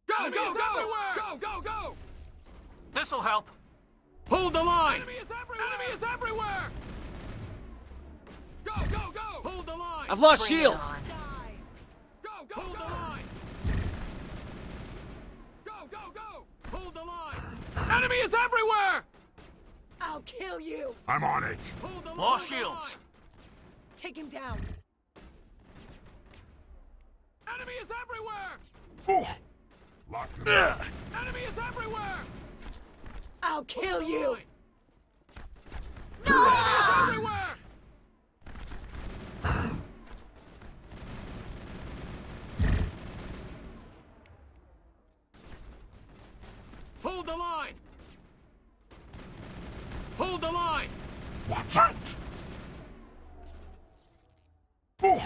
Go, go, go! Everywhere! Go, go, go! This'll help. Hold the line! Enemy is everywhere! Enemy is everywhere! Go, go, go! Hold the line! I've lost shields! Go, go, hold the line! Go, go, go! Hold the line! Enemy is everywhere! I'll kill you! I'm on it! Hold the line! Lost shields. Take him down. Enemy is everywhere! Oh! Locked it up. Enemy is everywhere! I'll kill you! Enemy is everywhere! Hold the line! Hold the line! Watch out! Oh!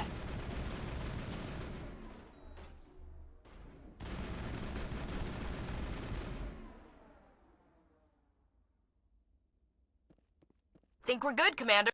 Think we're good, Commander.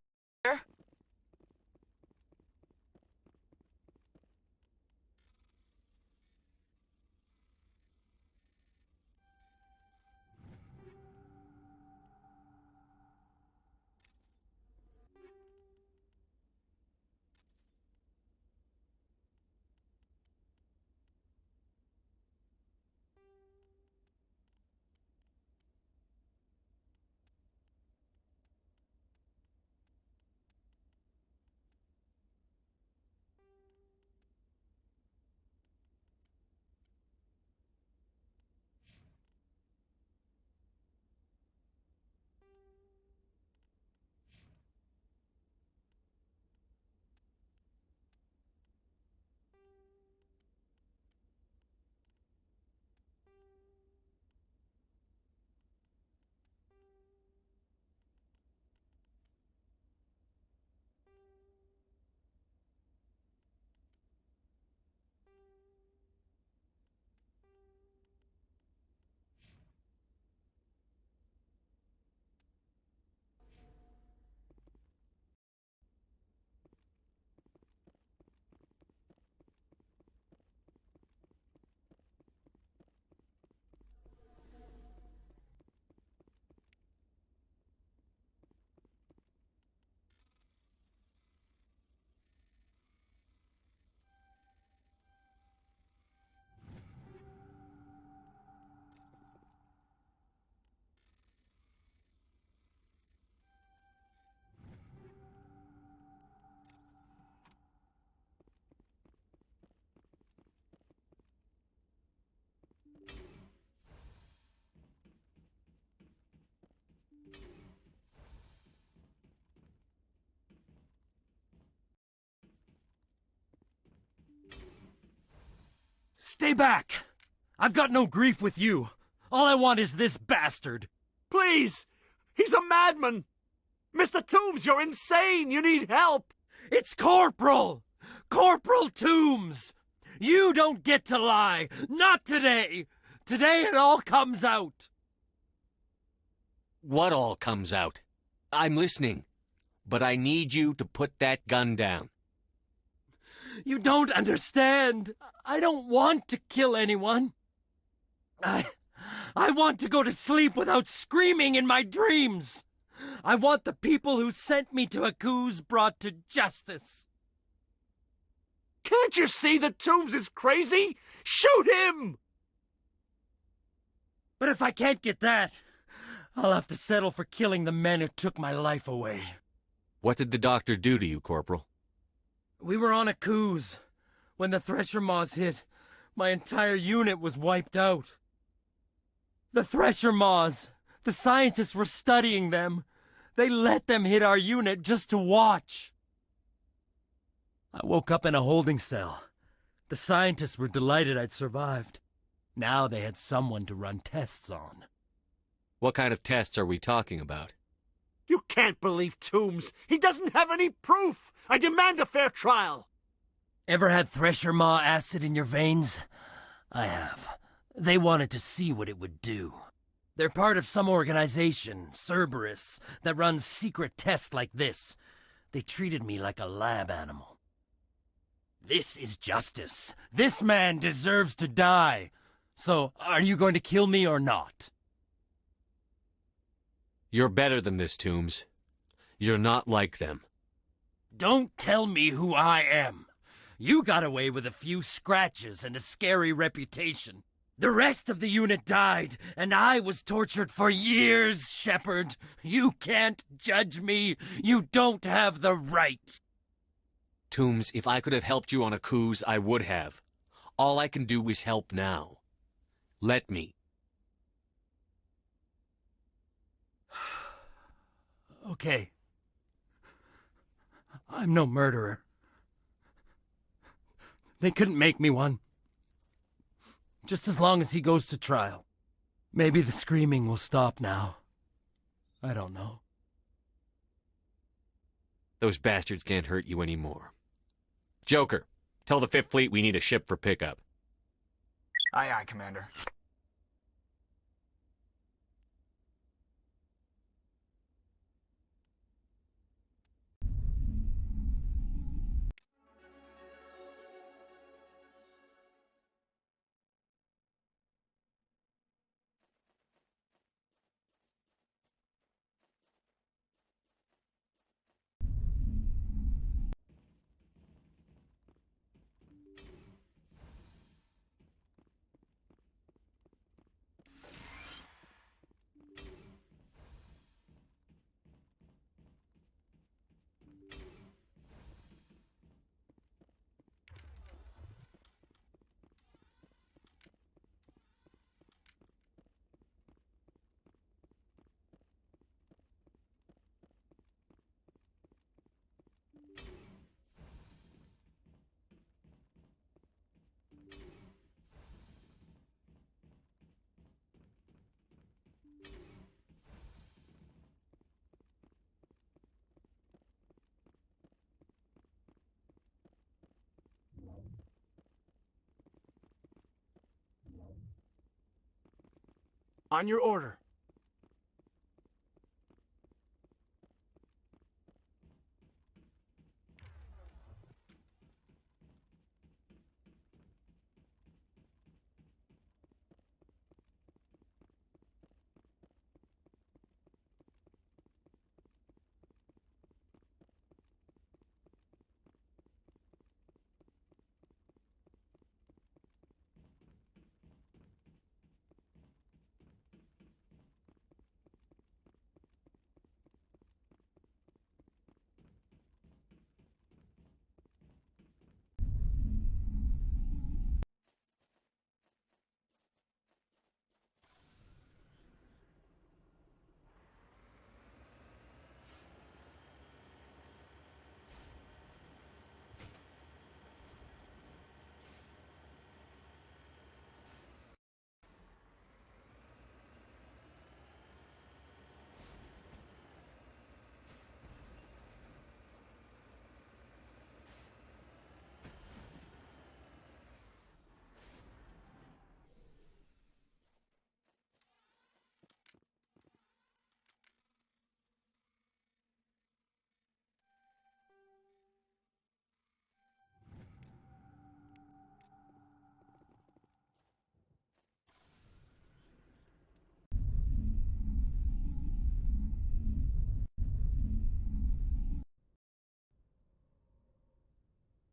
Stay back! I've got no grief with you. All I want is this bastard. Please! He's a madman! Mr. Toombs, you're insane! You need help! It's Corporal! Corporal Toombs! You don't get to lie! Not today! Today it all comes out! What all comes out? I'm listening. But I need you to put that gun down. You don't understand. I don't want to kill anyone. I want to go to sleep without screaming in my dreams. I want the people who sent me to Aku's brought to justice. Can't you see that Toombs is crazy? Shoot him! But if I can't get that, I'll have to settle for killing the men who took my life away. What did the doctor do to you, Corporal? We were on Aku's. When the Thresher Maws hit, my entire unit was wiped out. The Thresher Maws, the scientists were studying them. They let them hit our unit just to watch. I woke up in a holding cell. The scientists were delighted I'd survived. Now they had someone to run tests on. What kind of tests are we talking about? You can't believe Toombs. He doesn't have any proof. I demand a fair trial. Ever had Thresher Maw acid in your veins? I have. They wanted to see what it would do. They're part of some organization, Cerberus, that runs secret tests like this. They treated me like a lab animal. This is justice. This man deserves to die. So, are you going to kill me or not? You're better than this, Toombs. You're not like them. Don't tell me who I am. You got away with a few scratches and a scary reputation. The rest of the unit died, and I was tortured for years, Shepard. You can't judge me. You don't have the right. Toombs, if I could have helped you on Aku's, I would have. All I can do is help now. Let me. Okay. I'm no murderer. They couldn't make me one. Just as long as he goes to trial. Maybe the screaming will stop now. I don't know. Those bastards can't hurt you anymore. Joker, tell the Fifth Fleet we need a ship for pickup. Aye, aye, Commander. On your order.